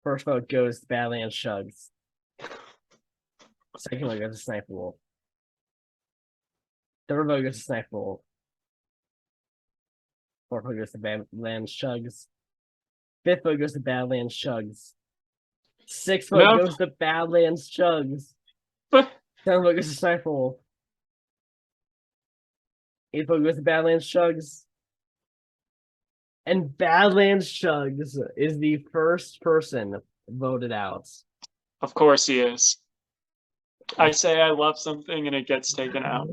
First vote goes to Badlands Chugs. Second vote goes to Sniper Wolf. Third vote goes to Sniper Wolf. Fourth vote goes to Badlands Chugs. Fifth vote goes to Badlands Chugs. Sixth vote goes to Badlands Chugs. Seventh vote goes to Sniper Wolf. Eighth vote goes to Badlands Chugs. And Badlands Chugs is the first person voted out. Of course he is. I say I love something and it gets taken out.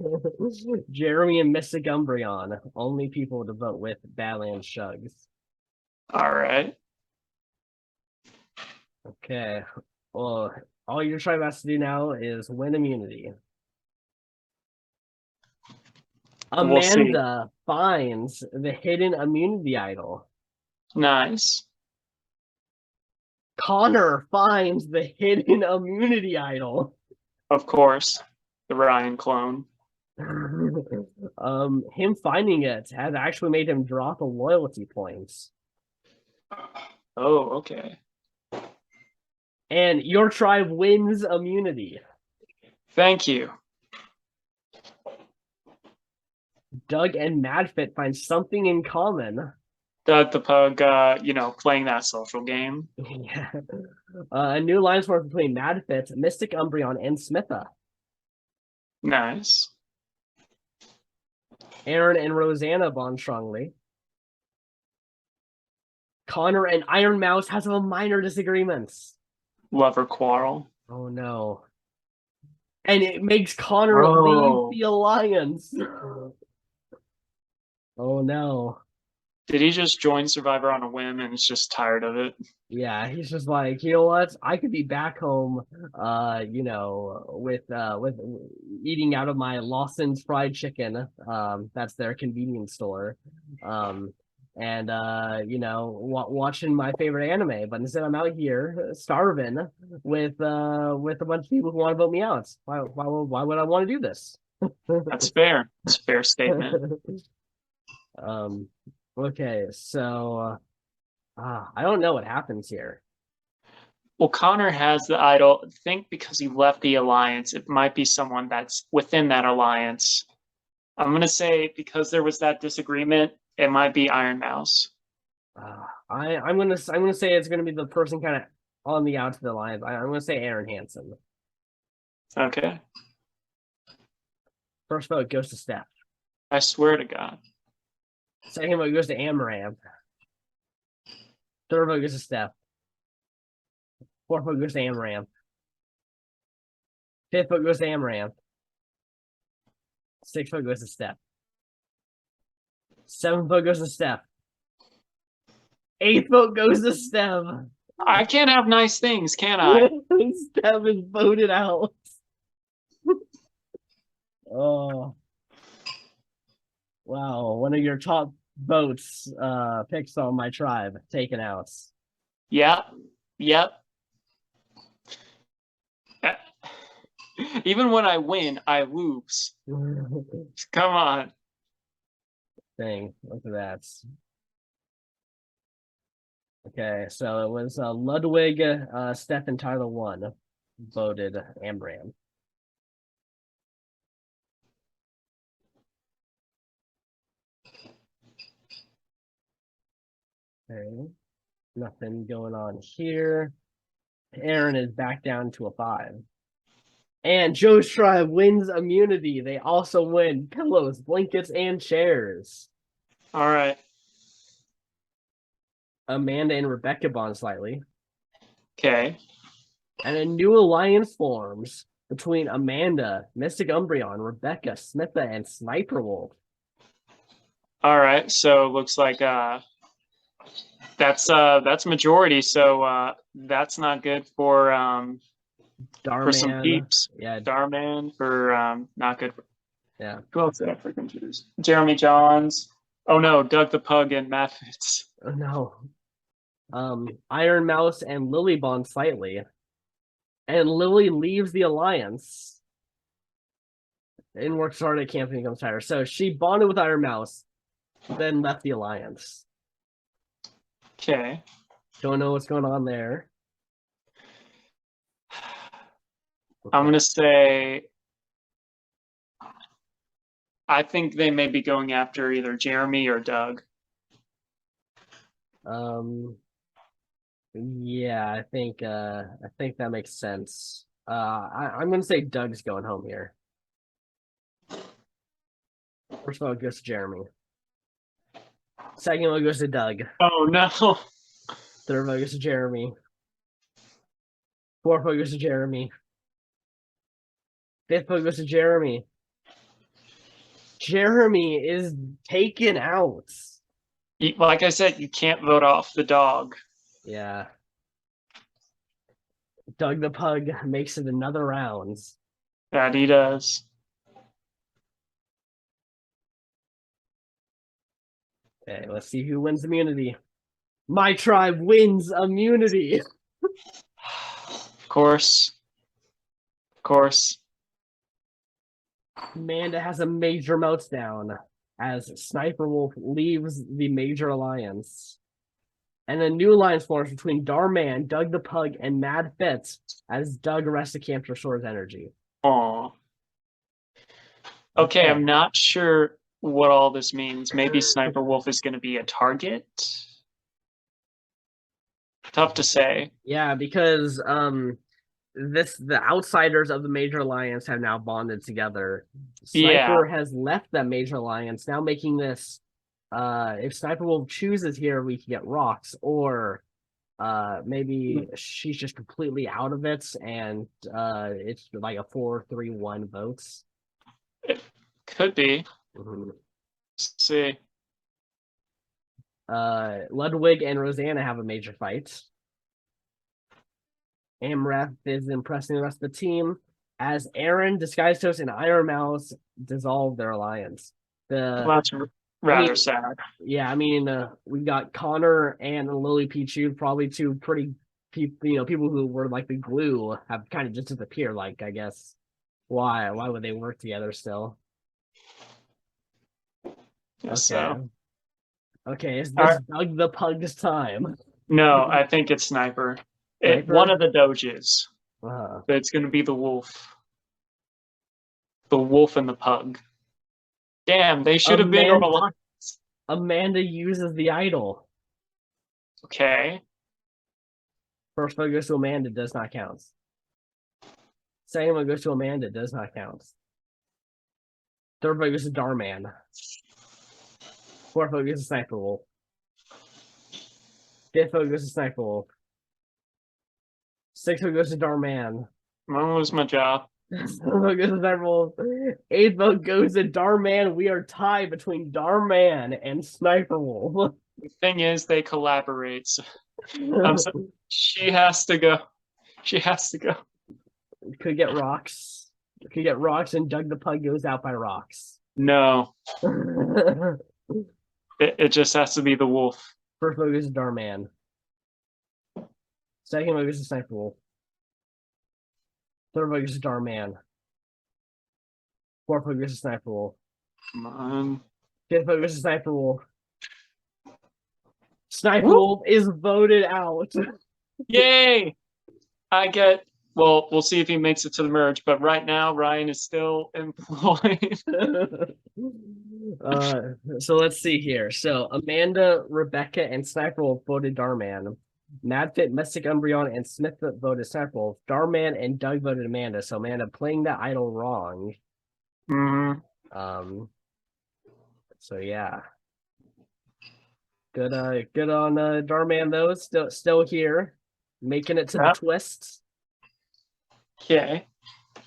Jeremy and Mystic Umbreon, only people to vote with Badlands Chugs. All right. Okay. Well, all your tribe has to do now is win immunity. Amanda finds the hidden immunity idol. Nice. Connor finds the hidden immunity idol. Of course, the Ryan clone. Him finding it has actually made him drop a loyalty points. Oh, okay. And your tribe wins immunity. Thank you. Doug and Madfit find something in common. Doug the Pug, playing that social game. Yeah. A new alliance formed between Madfit, Mystic Umbreon, and Samitha. Nice. Aaron and Rosanna bond strongly. Connor and Iron Mouse has some minor disagreements. Lover quarrel. Oh no. And it makes Connor leave the alliance. Oh no. Did he just join Survivor on a whim and is just tired of it? Yeah, he's just like, you know what? I could be back home, with eating out of my Lawson's Fried Chicken. That's their convenience store. Watching my favorite anime. But instead, I'm out here starving with a bunch of people who want to vote me out. Why would I want to do this? That's fair. It's a fair statement. Okay, so I don't know what happens here. Well, Connor has the idol. I think because he left the alliance, it might be someone that's within that alliance. I'm gonna say because there was that disagreement, it might be Iron Mouse. I'm gonna say it's gonna be the person kind of on the outs of the alliance. I'm gonna say Aaron Hansen. Okay. First vote goes to Steph. I swear to God. Second vote goes to Amaranth. Third vote goes to Steph. Fourth vote goes to Amaranth. Fifth vote goes to Amaranth. Sixth vote goes to Steph. Seventh vote goes to Steph. Eighth vote goes to Steph. I can't have nice things, can I? Steph is voted out. Oh. Wow, one of your top votes picks on my tribe taken out. Yep. Even when I win, I lose. Come on. Dang, look at that. Okay, so it was Ludwig, Steph, and Tyler 1 voted Ambram. Okay, nothing going on here. Aaron is back down to a 5. And Joe's tribe wins immunity. They also win pillows, blankets, and chairs. All right. Amanda and Rebecca bond slightly. Okay. And a new alliance forms between Amanda, Mystic Umbreon, Rebecca, Samitha, and Sniper Wolf. All right. So looks like that's majority. So that's not good for for some Darman. peeps. Yeah. Darman for not good. Yeah. Who else did I freaking choose? Jeremy Johns. Oh no, Doug the Pug and Matt Fitz. Oh, no. Iron Mouse and Lily bond slightly. And Lily leaves the alliance. And works hard at camp and becomes tired. So she bonded with Iron Mouse, then left the alliance. Okay. Don't know what's going on there. I'm gonna say I think they may be going after either Jeremy or Doug. Yeah, I think that makes sense. I'm gonna say Doug's going home here. First vote goes to Jeremy. Second vote goes to Doug. Oh no. Third vote goes to Jeremy. Fourth vote goes to Jeremy. Fifth vote goes to Jeremy. Jeremy is taken out. Like I said, you can't vote off the dog. Yeah. Doug the Pug makes it another round. That he does. Okay, let's see who wins immunity. My tribe wins immunity. Of course. Of course. Amanda has a major meltdown as Sniper Wolf leaves the major alliance. And a new alliance forms between Darman, Doug the Pug, and Mad Fitz as Doug arrests the camp to restore his energy. Aw. Okay, I'm not sure what all this means. Maybe Sniper Wolf is going to be a target? Tough to say. Yeah, because the outsiders of the major alliance have now bonded together. Sniper has left that major alliance, now making this if Sniper Wolf chooses here, we can get rocks, or maybe she's just completely out of it and it's like a 4-3-1 votes. It could be. Mm-hmm. Let's see. Ludwig and Rosanna have a major fight. Amreth is impressing the rest of the team as Aaron, Disguised Toast, and Iron Mouse dissolve their alliance. Well, that's rather sad. Yeah, I mean, we've got Connor and Lily Pichu, probably two pretty people, people who were like the glue, have kind of just disappeared. Like, I guess, why would they work together still? Yes, okay. So. Okay, is this Doug the Pug's time? No, I think it's Sniper. One of the doges. But it's going to be the wolf. The wolf and the pug. Damn, they should have been alliance. Amanda uses the idol. Okay. First vote goes to Amanda, does not count. Second vote goes to Amanda, does not count. Third vote goes to Darman. Fourth vote goes to Sniper Wolf. Fifth vote goes to Sniper Wolf. Sixth vote goes to Darman. I'm gonna lose my job. Seventh vote goes to Sniper Wolf. Eighth vote goes to Darman. We are tied between Darman and Sniper Wolf. The thing is, they collaborate. So she has to go. She has to go. Could get rocks. Could get rocks, and Doug the Pug goes out by rocks. No. It just has to be the wolf. First vote goes to Darman. Second vote goes to Sniper Wolf. Third vote goes to Darman. Fourth vote goes to Sniper Wolf. Come on. Fifth vote goes to Sniper Wolf. Sniper Wolf is voted out. Yay! Well, we'll see if he makes it to the merge, but right now Ryan is still employed. So let's see here. So Amanda, Rebecca, and Sniper Wolf voted Darman. Madfit, Mystic Umbreon, and Smith voted Sniper Wolf. Darman and Doug voted Amanda. So Amanda playing that idol wrong. Mm-hmm. So yeah. Good on Darman though. Still here, making it to the twists. Okay.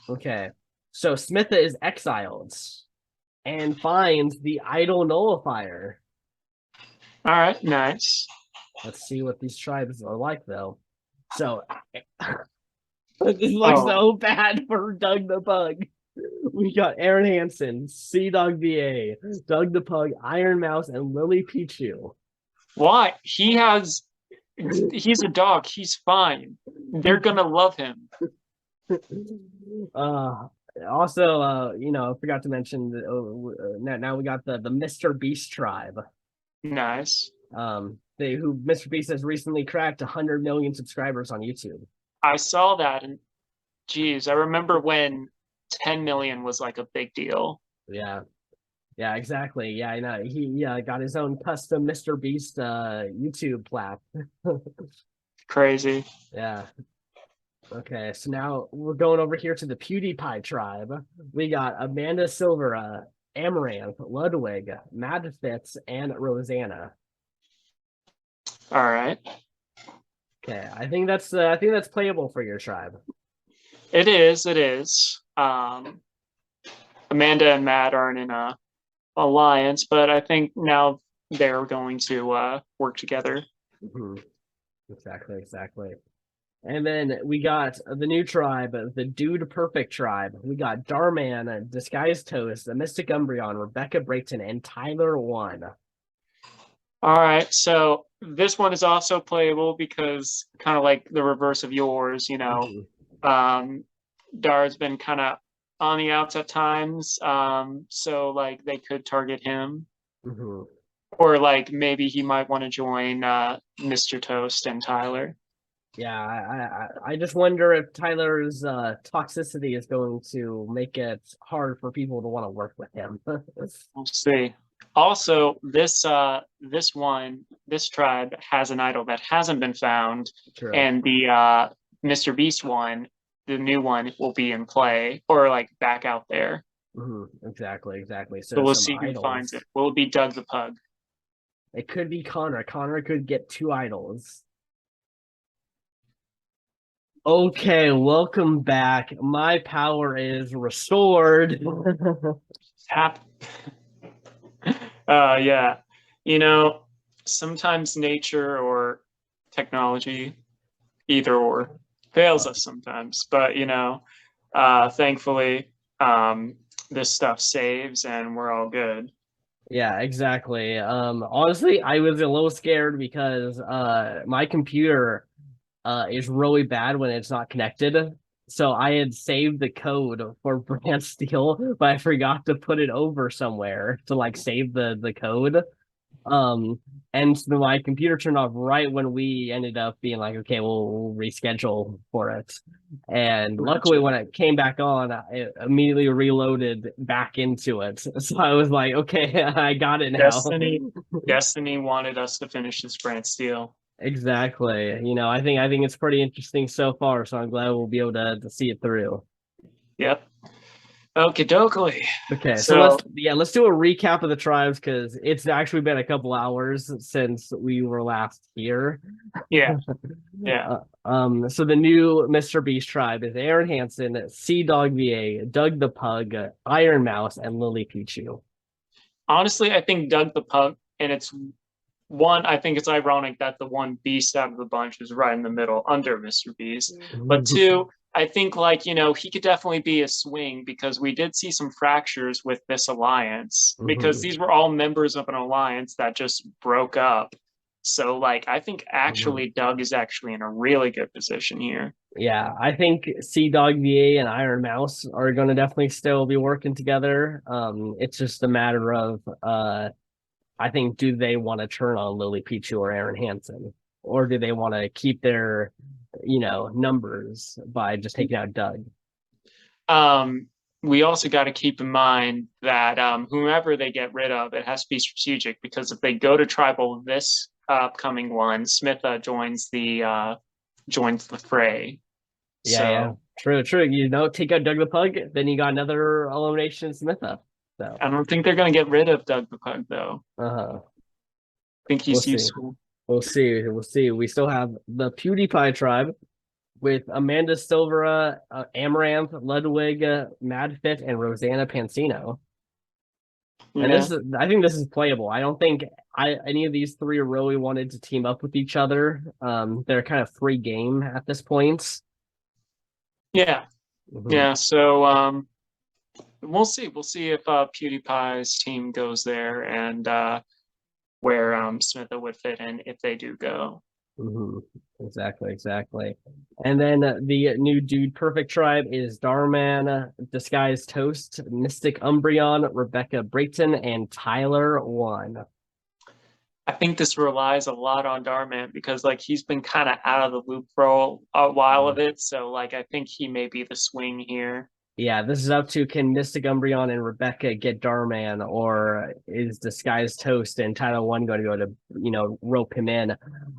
Okay. So Smitha is exiled and finds the idol nullifier. All right, nice. Let's see what these tribes are like, though. So This looks so bad for Doug the Pug. We got Aaron Hansen, Sea Dog VA, Doug the Pug, Iron Mouse, and Lily Pichu. Why? He's a dog. He's fine. They're gonna love him. Also, I forgot to mention that now we got the Mr. Beast tribe. Nice. Who Mr. Beast has recently cracked 100 million subscribers on YouTube. I saw that, and geez, I remember when 10 million was like a big deal. Yeah, exactly. Yeah, I know. He got his own custom Mr. Beast YouTube plat. Crazy. Yeah. Okay, so now we're going over here to the Pewdiepie Tribe. We got Amanda Silvera, Amaranth, Ludwig, Mad Fitz, and Rosanna. All right. Okay, I think that's playable for your tribe. It is. Amanda and Matt aren't in a alliance, but I think now they're going to work together. Mm-hmm. Exactly. And then we got the new tribe, the Dude Perfect tribe. We got Darman, Disguised Toast, the Mystic Umbreon, Rebecca Brayton, and Tyler One. All right, so this one is also playable because kind of like the reverse of yours, Dar's been kind of on the outs at times, so like they could target him, or like maybe he might want to join Mr. Toast and Tyler. Yeah, I just wonder if Tyler's toxicity is going to make it hard for people to want to work with him. We'll see. Also, this tribe has an idol that hasn't been found. True. And the Mr. Beast one, the new one, will be in play or like back out there. Exactly. So we'll see who finds it. Will it be Doug the Pug? It could be Connor. Connor could get 2 idols. Okay, welcome back. My power is restored. Yeah. Sometimes nature or technology, either or, fails us sometimes. But, thankfully, this stuff saves and we're all good. Yeah, exactly. Honestly, I was a little scared because my computer is really bad when it's not connected. So I had saved the code for Brantsteele, but I forgot to put it over somewhere to like save the code. And so my computer turned off right when we ended up being like, okay, we'll reschedule for it. And luckily, when it came back on, it immediately reloaded back into it. So I was like, okay, I got it now. Destiny wanted us to finish this Brantsteele. Exactly. I think it's pretty interesting so far, so I'm glad we'll be able to see it through. Yep. Okie dokie. Okay, so let's do a recap of the tribes because it's actually been a couple hours since we were last here. Yeah. So the new Mr. Beast tribe is Aaron Hansen, Sea Dog VA, Doug the Pug, Iron Mouse, and Lily Pichu. Honestly, I think Doug the Pug, and I think it's ironic that the one beast out of the bunch is right in the middle under Mr. Beast. But 2, I think he could definitely be a swing because we did see some fractures with this alliance because these were all members of an alliance that just broke up. So I think actually Doug is actually in a really good position here. Yeah, I think Sea Dog VA and Iron Mouse are going to definitely still be working together. It's just a matter of I think, do they want to turn on Lily Pichu or Aaron Hansen? Or do they want to keep their, numbers by just taking out Doug? We also got to keep in mind that whomever they get rid of, it has to be strategic because if they go to tribal this upcoming one, Samitha joins the fray. Yeah. True. Take out Doug the Pug, then you got another elimination Samitha. So I don't think they're going to get rid of Doug the Pug, though. I think he's useful. We'll see. We still have the Pewdiepie Tribe with Amanda Silvera, Amaranth, Ludwig, Madfit, and Rosanna Pansino. And I think this is playable. I don't think any of these 3 really wanted to team up with each other. They're kind of free game at this point. Yeah. Mhm. Yeah. So we'll see. We'll see if PewDiePie's team goes there and where Smitha would fit in if they do go. Mhm. Exactly. And then the new Dude Perfect Tribe is Darman, Disguised Toast, Mystic Umbreon, Rebecca Brayton, and Tyler One. I think this relies a lot on Darman because like he's been kind of out of the loop for a while of it. So like I think he may be the swing here. Yeah, this is up to can Mystic Umbreon and Rebecca get Darman, or is Disguised Toast and Tyler One going to go to rope him in?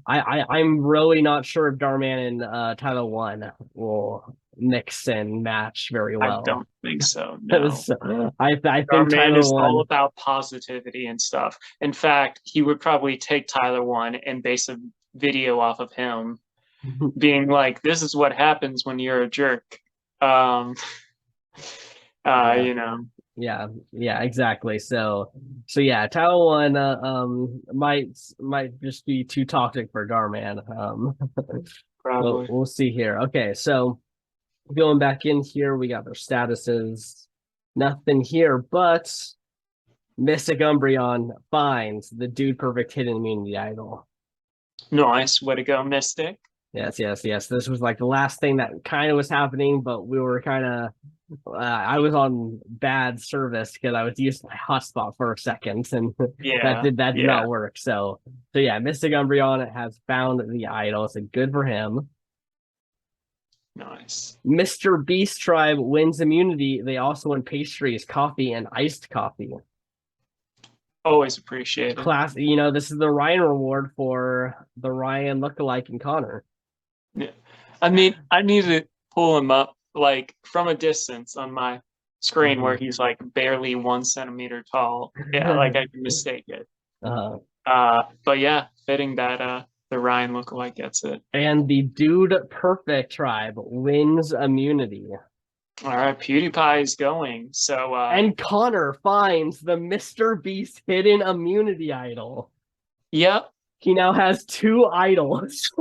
I'm really not sure if Darman and Tyler One will mix and match very I well. don't think so. No. So, I think Darman Tyler is all One. about positivity and stuff. In fact, he would probably take Tyler One and base a video off of him being like, "This is what happens when you're a jerk." Um, Yeah. you know. Yeah, exactly. So yeah, Tyler One might just be too toxic for Darman. Probably. We'll see here. Okay, so going back in here, we got their statuses. Nothing here, but Mystic Umbreon finds the Dude Perfect Hidden Immunity Idol. Nice. Way to go, Mystic. Yes. This was like the last thing that kind of was happening, but we were kind of I was on bad service because I was using my hotspot for a second, and Yeah. that did not work. So yeah, Mystic Umbreon has found the idol, so good for him. Nice. Mr. Beast Tribe wins immunity. They also win pastries, coffee, and iced coffee. Always appreciated. Class, this is the Ryan reward for the Ryan lookalike and Connor. Yeah. I mean, I need to pull him up like from a distance on my screen where he's like barely 1 centimeter tall. Yeah, like I can mistake it. But yeah, fitting that the Ryan lookalike gets it. And the Dude Perfect Tribe wins immunity. All right, PewDiePie is going. So and Connor finds the Mr. Beast hidden immunity idol. Yep. He now has 2 idols.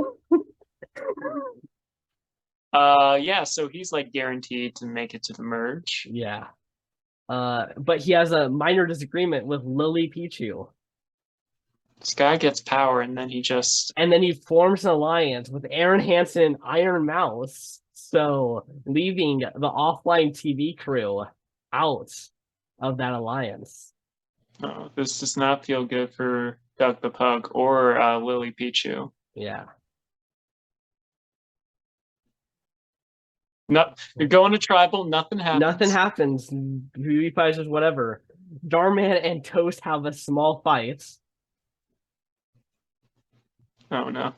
Yeah, so he's like guaranteed to make it to the merge. Yeah. But he has a minor disagreement with Lily Pichu. This guy gets power and then he forms an alliance with Aaron Hansen and Iron Mouse. So leaving the offline TV crew out of that alliance. Oh, this does not feel good for Doug the Pug or Lily Pichu. Yeah. No, you're going to tribal. Nothing happens. Nothing happens. PewDiePie just whatever. Darman and Toast have a small fight. Oh no.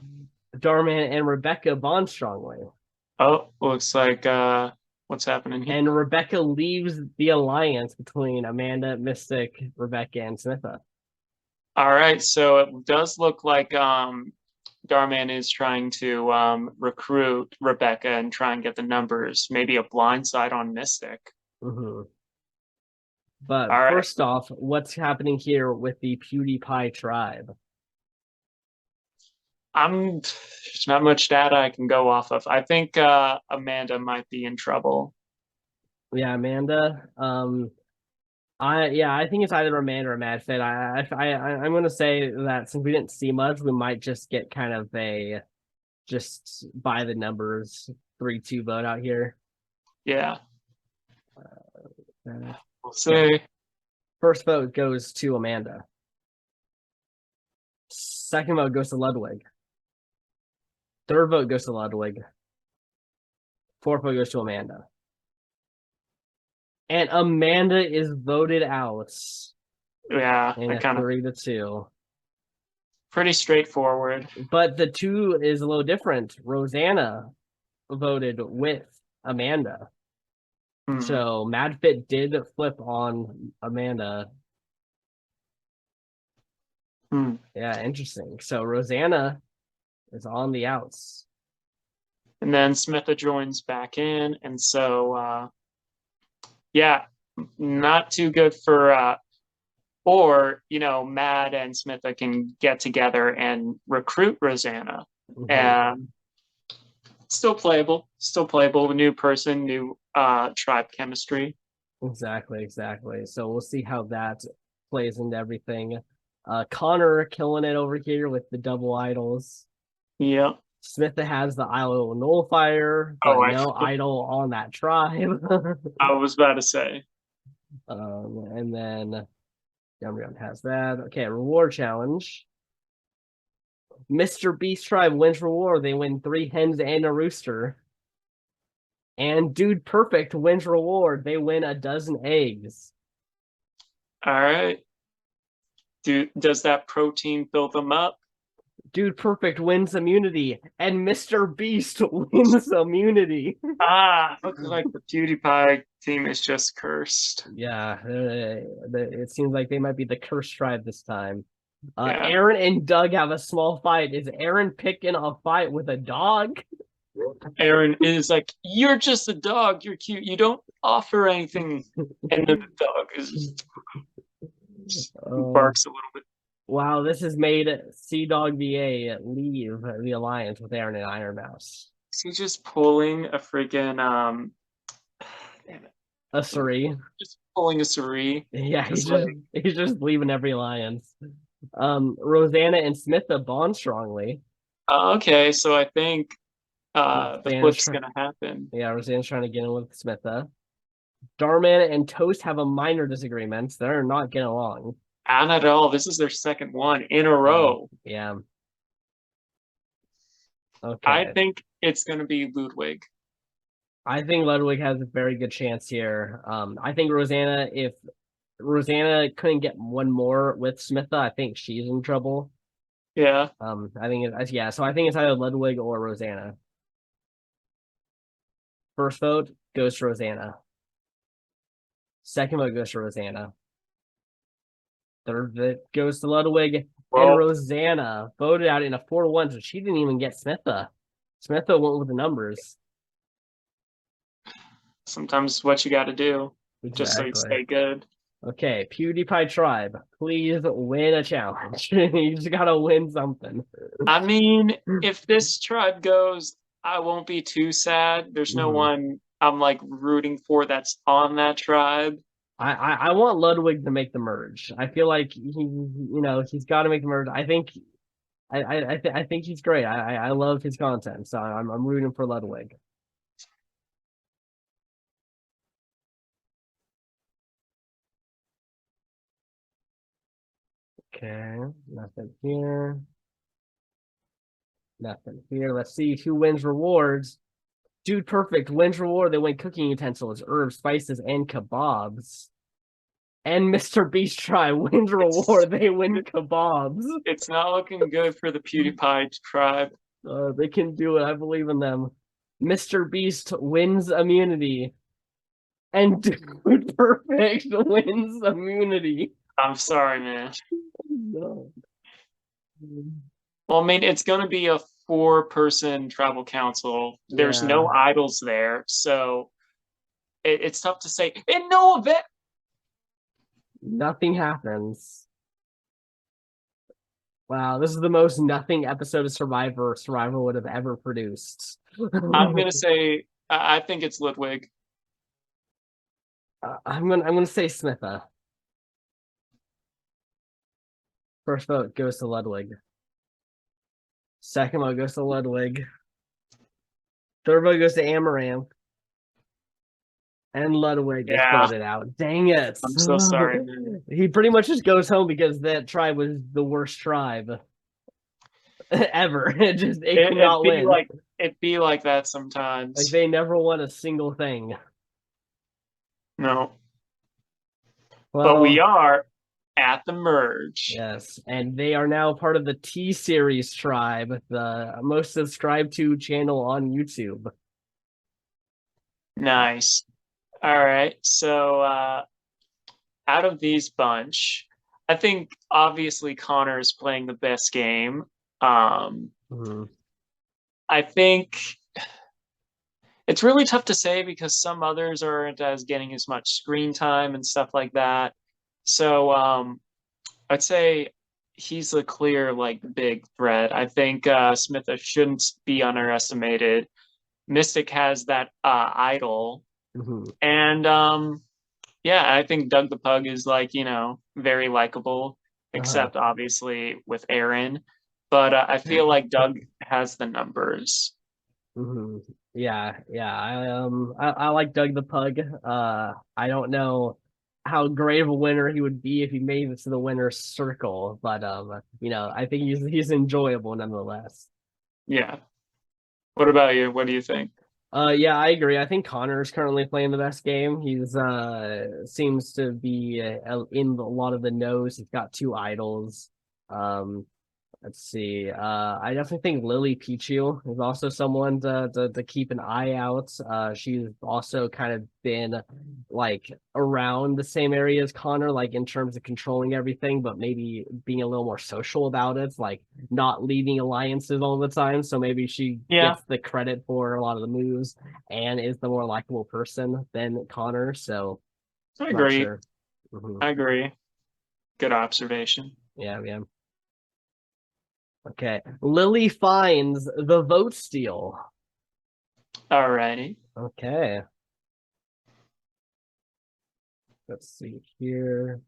Darman and Rebecca bond strongly. Oh, looks like what's happening here? And Rebecca leaves the alliance between Amanda, Mystic, Rebecca, and Samitha. All right, so it does look like Darman is trying to recruit Rebecca and try and get the numbers. Maybe a blindside on Mystic. But first off, what's happening here with the PewDiePie tribe? There's not much data I can go off of. I think Amanda might be in trouble. Yeah, Amanda. I think it's either Amanda or MadFit. I'm gonna say that since we didn't see much, we might just get kind of a just by the numbers 3-2 vote out here. Yeah. We'll see. First vote goes to Amanda. Second vote goes to Ludwig. Third vote goes to Ludwig. Fourth vote goes to Amanda. And Amanda is voted out. Yeah, and 3-2. Pretty straightforward. But the 2 is a little different. Rosanna voted with Amanda. So MadFit did flip on Amanda. Yeah, interesting. So Rosanna is on the outs. And then Smitha joins back in. And so, yeah, not too good for, or, Mad and Smitha can get together and recruit Rosanna. And Still playable. Still playable. New person, new tribe chemistry. Exactly. So we'll see how that plays into everything. Connor killing it over here with the double idols. Yeah. Smitha has the idol nullifier, but no idol on that tribe. I was about to say. And then Umbreon has that. Okay, reward challenge. Mr. Beast Tribe wins reward. They win 3 hens and a rooster. And Dude Perfect wins reward. They win a dozen eggs. All right. Does that protein fill them up? Dude Perfect wins immunity, and Mr. Beast wins immunity. Looks like the PewDiePie team is just cursed. Yeah, it seems like they might be the cursed tribe this time. Yeah. Aaron and Doug have a small fight. Is Aaron picking a fight with a dog? Aaron is like, "You're just a dog. You're cute. You don't offer anything." And then the dog is barks a little bit. Wow, this has made Sea Dog VA leave the alliance with Aaron and Iron Mouse. Is he just pulling a freaking damn it. A Suri. Just pulling a Suri. Yeah, he's just leaving every alliance. Rosanna and Smitha bond strongly. Okay, so I think the flip's gonna happen. Yeah, Rosanna's trying to get in with Smitha. Darman and Toast have a minor disagreement. They're not getting along. Not at all. This is their second one in a row. Yeah. Okay. I think it's going to be Ludwig. I think Ludwig has a very good chance here. I think Rosanna, if Rosanna couldn't get one more with Smitha, I think she's in trouble. Yeah. I think so I think it's either Ludwig or Rosanna. First vote goes to Rosanna. Second vote goes to Rosanna. Third vote goes to Ludwig. And Rosanna voted out in a 4-1, so she didn't even get Smitha. Smitha went with the numbers. Sometimes what you got to do, just so you stay good. Okay, Pewdiepie Tribe, please win a challenge. You just gotta win something. I mean, if this tribe goes, I won't be too sad. There's no one I'm like rooting for that's on that tribe. I want Ludwig to make the merge. I feel like he's got to make the merge. I think he's great. I love his content, so I'm rooting for Ludwig. Okay, nothing here. Nothing here. Let's see who wins rewards. Dude Perfect wins reward. They win cooking utensils, herbs, spices, and kebabs. And Mr. Beast Tribe wins reward. They win kebabs. It's not looking good for the Pewdiepie Tribe. They can do it. I believe in them. Mr. Beast wins immunity. And Dude Perfect wins immunity. I'm sorry, man. No. Well, I mean, it's going to be a 4-person tribal council. There's no idols there, so it's tough to say. In no event, nothing happens. Wow, this is the most nothing episode of Survivor would have ever produced. I'm gonna say I think it's Ludwig. I'm gonna say Smitha. First vote goes to Ludwig. Second vote goes to Ludwig. Third vote goes to Amaranth. And Ludwig gets voted out. Dang it. I'm so sorry, man. He pretty much just goes home because that tribe was the worst tribe ever. It could not win. It'd be like that sometimes. Like they never won a single thing. No. Well, but we are at the merge. Yes, and they are now part of the T-Series tribe, the most subscribed to channel on YouTube. Nice. All right, so out of these bunch, I think obviously Connor is playing the best game. I think it's really tough to say because some others aren't as getting as much screen time and stuff like that. So I'd say he's a clear big threat. I think Smitha shouldn't be underestimated. Mystic has that idol, Mhm. and yeah, I think Doug the Pug is like, very likable, Uh-huh. except obviously with Aaron. But I feel like Doug has the numbers. Mhm. Yeah, yeah. I like Doug the Pug. I don't know how great of a winner he would be if he made it to the winner's circle, but I think he's enjoyable nonetheless. Yeah. What about you? What do you think? Yeah, I agree. I think Connor's currently playing the best game. He's seems to be in a lot of the knows. He's got two idols. Um, Let's see. I definitely think Lily Pichu is also someone to keep an eye out. She's also kind of been like around the same area as Connor, like in terms of controlling everything, but maybe being a little more social about it, like not leaving alliances all the time. So maybe she Yeah, gets the credit for a lot of the moves and is the more likable person than Connor. So I not agree. sure. Hmm. I agree. Good observation. Yeah, yeah. Okay. Lily finds the vote steal. Alrighty. Okay. Let's see here.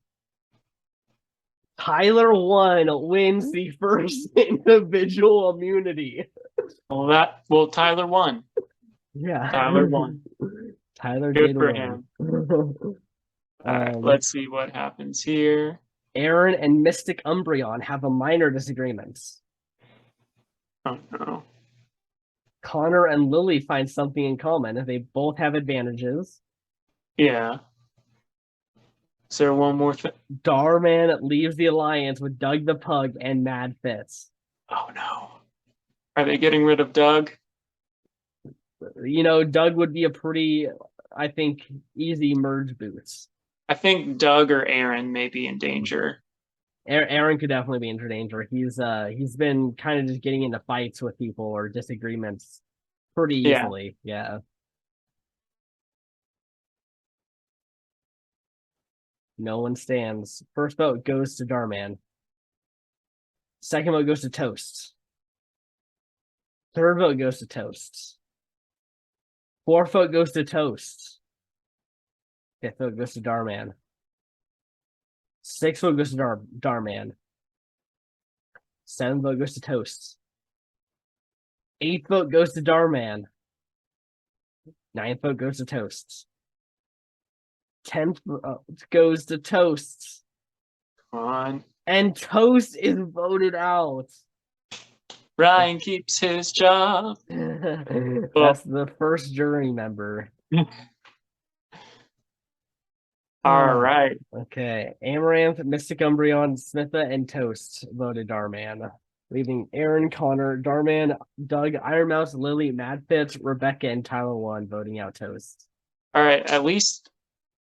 Tyler 1 wins the first individual immunity. Well, Tyler won. Yeah. Tyler won. Tyler Good did for win. him. All right, let's see what happens here. Aaron and Mystic Umbreon have a minor disagreement. Oh no. Connor and Lily find something in common. They both have advantages. Yeah. Is there one more thing? Darman leaves the alliance with Doug the Pug and Mad Fitz. Oh no. Are they getting rid of Doug? Doug would be a pretty, I think, easy merge boots. I think Doug or Aaron may be in danger. Aaron could definitely be in danger. He's been kind of just getting into fights with people or disagreements pretty Yeah. easily. Yeah. No one stands. First vote goes to Darman. Second vote goes to Toast. Third vote goes to Toast. Fourth vote goes to Toast. Fifth vote goes to Darman. Sixth vote goes to Darman. Seventh vote goes to Toast. Eighth vote goes to Darman. Ninth vote goes to Toast. 10th goes to Toast. Come on. And Toast is voted out. Ryan keeps his job. That's the first jury member. All right. Okay. Amaranth, Mystic Umbreon, Smitha, and Toast voted Darman. Leaving Aaron, Connor, Darman, Doug, Iron Mouse, Lily, Mad Fitz, Rebecca, and Tyler 1 voting out Toast. All right. At least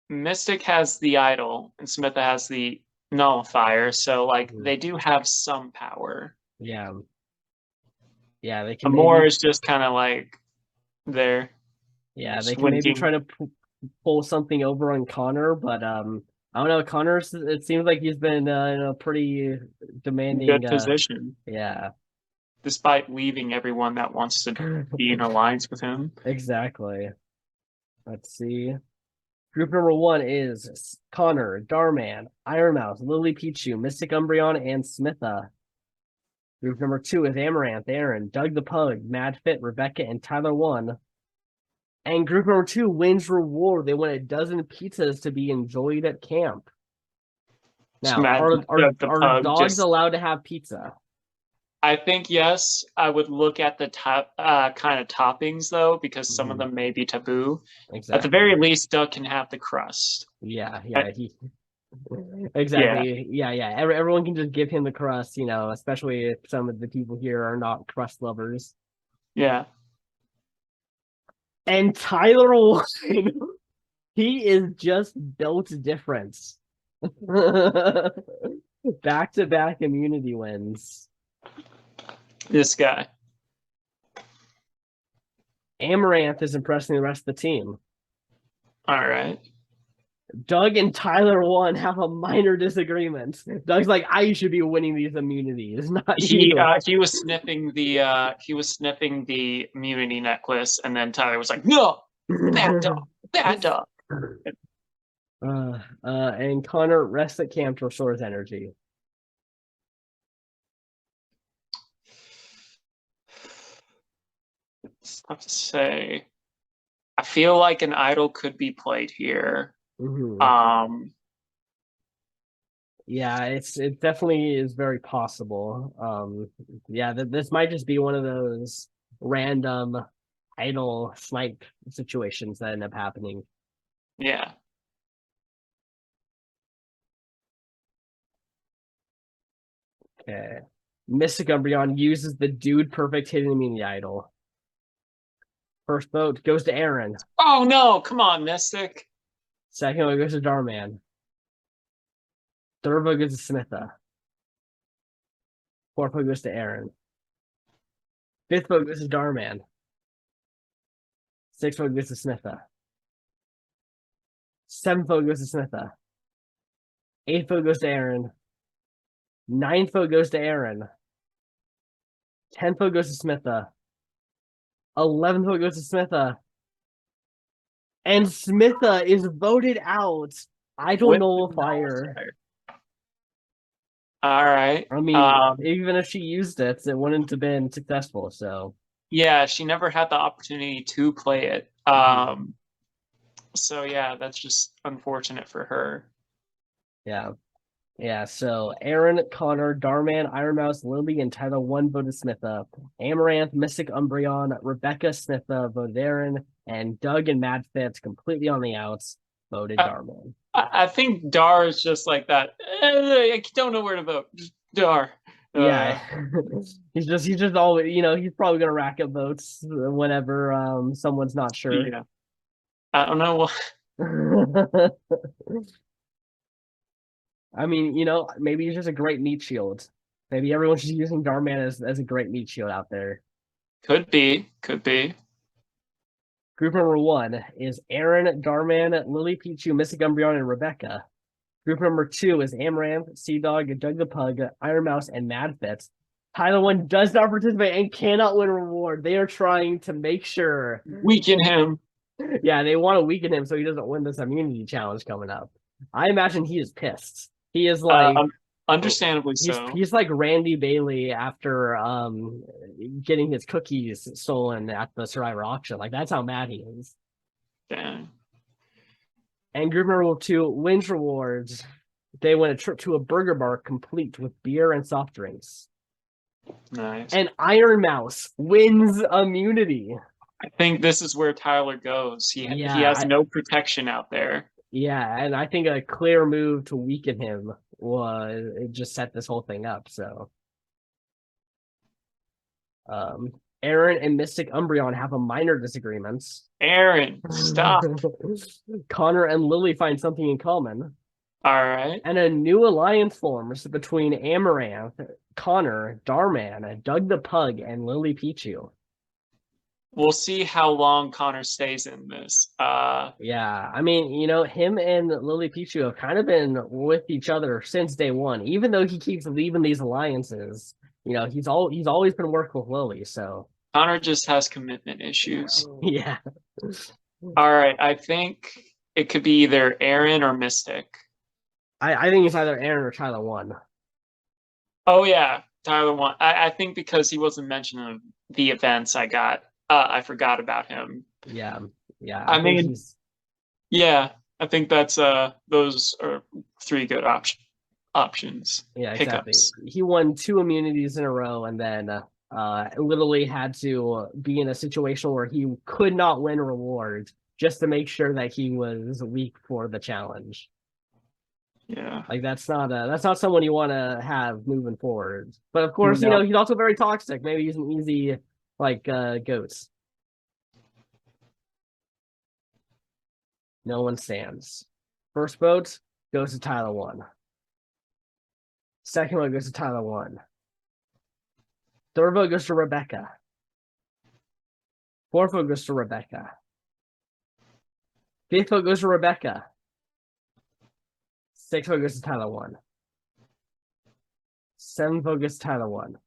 Mystic has the idol and Smitha has the nullifier. So, like, they do have some power. Yeah. Yeah, they can Amore maybe. is just kind of like there. Yeah, they can maybe try to pull something over on Connor, but I don't know. Connor's. It seems like he's been in a pretty demanding. Good position. Yeah. Despite leaving everyone that wants to be in alliance with him. Exactly. Let's see. Group number 1 is Connor, Darman, Iron Mouse, Lily Pichu, Mystic Umbreon, and Smitha. Group number 2 is Amaranth, Aaron, Doug the Pug, Mad Fit, Rebecca, and Tyler 1. And group number 2 wins reward. They win a dozen pizzas to be enjoyed at camp. Now, are dogs allowed to have pizza? I think yes. I would look at the top kind of toppings though, because some of them may be taboo. Exactly. At the very least, Doug can have the crust. Yeah. Exactly. Yeah. Everyone can just give him the crust, especially if some of the people here are not crust lovers. Yeah. And Tyler Wilson, he is just built different. Back-to-back immunity wins. This guy. Amaranth is impressing the rest of the team. All right. Doug and Tyler 1 have a minor disagreement. Doug's like, I should be winning these immunities, not you. He was sniffing the immunity necklace, and then Tyler was like, "No, bad dog, bad dog." And Connor rests at camp to restore his energy. It's tough to say. I feel like an idol could be played here. Yeah, it definitely is very possible. Yeah, this might just be one of those random idol snipe situations that end up happening. Yeah. Okay. Mystic Umbreon uses the dude perfect hidden immunity idol. First vote goes to Aaron. Oh no, come on, Mystic. Second vote goes to Darman. Third vote goes to Samitha. Fourth vote goes to Aaron. Fifth vote goes to Darman. Sixth vote goes to Samitha. Seventh vote goes to Samitha. Eighth vote goes to Aaron. Ninth vote goes to Aaron. 10th vote goes to Samitha. 11th vote goes to Samitha. And Samitha is voted out. I don't know if fire. All right. I mean, even if she used it, it wouldn't have been successful. So yeah, she never had the opportunity to play it. So yeah, that's just unfortunate for her. Yeah. Yeah, so Aaron, Connor, Darman, Iron Mouse, Lily, and Tyler 1 voted Samitha. Amaranth, Mystic Umbreon, Rebecca, Samitha voted Aaron, and Doug and Mad Fits completely on the outs voted Darman. I think Dar is just like that. I don't know where to vote. Just Dar. Yeah, he's just always, he's probably gonna rack up votes whenever someone's not sure. Yeah, I don't know what. I mean, maybe he's just a great meat shield. Maybe everyone's just using Darman as a great meat shield out there. Could be. Group number 1 is Aaron, Darman, Lily, Pichu, Mystic Umbreon, and Rebecca. Group number 2 is Amaranth, Sea Dog, Doug the Pug, Iron Mouse, and Mad Fits. Tyler 1 does not participate and cannot win a reward. They are trying to make sure. Weaken him. Yeah, they want to weaken him so he doesn't win this immunity challenge coming up. I imagine he is pissed. He is like understandably so. He's like Randy Bailey after getting his cookies stolen at the Survivor auction. Like that's how mad he is. Damn. And group number 2 wins rewards. They win a trip to a burger bar complete with beer and soft drinks. Nice. And Iron Mouse wins immunity. I think this is where Tyler goes. He has no protection out there. Yeah, and I think a clear move to weaken him it just set this whole thing up. So, Aaron and Mystic Umbreon have a minor disagreements. Aaron, stop. Connor and Lily find something in common. All right. And a new alliance forms between Amaranth, Connor, Darman, Doug the Pug, and Lily Pichu. We'll see how long Connor stays in this. Yeah, I mean, him and Lily Pichu have kind of been with each other since day one. Even though he keeps leaving these alliances, he's always been working with Lily. So Connor just has commitment issues. Yeah. All right, I think it could be either Aaron or Mystic. I think it's either Aaron or Tyler 1. Oh yeah, Tyler 1. I think because he wasn't mentioned in the events I got. I forgot about him. Yeah. I mean, yeah, I think that's those are 3 good options. Yeah, exactly. Pickups. He won 2 immunities in a row, and then literally had to be in a situation where he could not win rewards just to make sure that he was weak for the challenge. Yeah, like that's not someone you want to have moving forward. But of course, he's also very toxic. Maybe he's an easy goats. No one stands. First vote goes to Tyler 1. Second vote goes to Tyler 1. Third vote goes to Rebecca. Fourth vote goes to Rebecca. Fifth vote goes to Rebecca. 6th vote goes to Tyler 1. 7th vote goes to Tyler 1.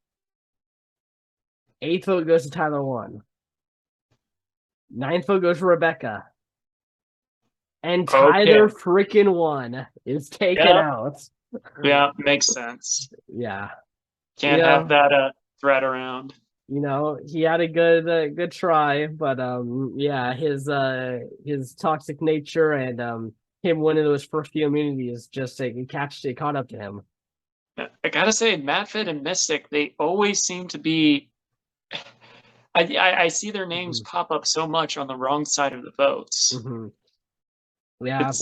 8th vote goes to Tyler 1. 9th vote goes to Rebecca. And Tyler freaking 1 is taken out. Yeah, makes sense. Yeah. Can't have that threat around. You know, he had a good try, but yeah, his toxic nature and him winning those first few immunities just it caught up to him. I gotta say, Madfit and Mystic, they always seem to be. I see their names pop up so much on the wrong side of the votes. Yeah,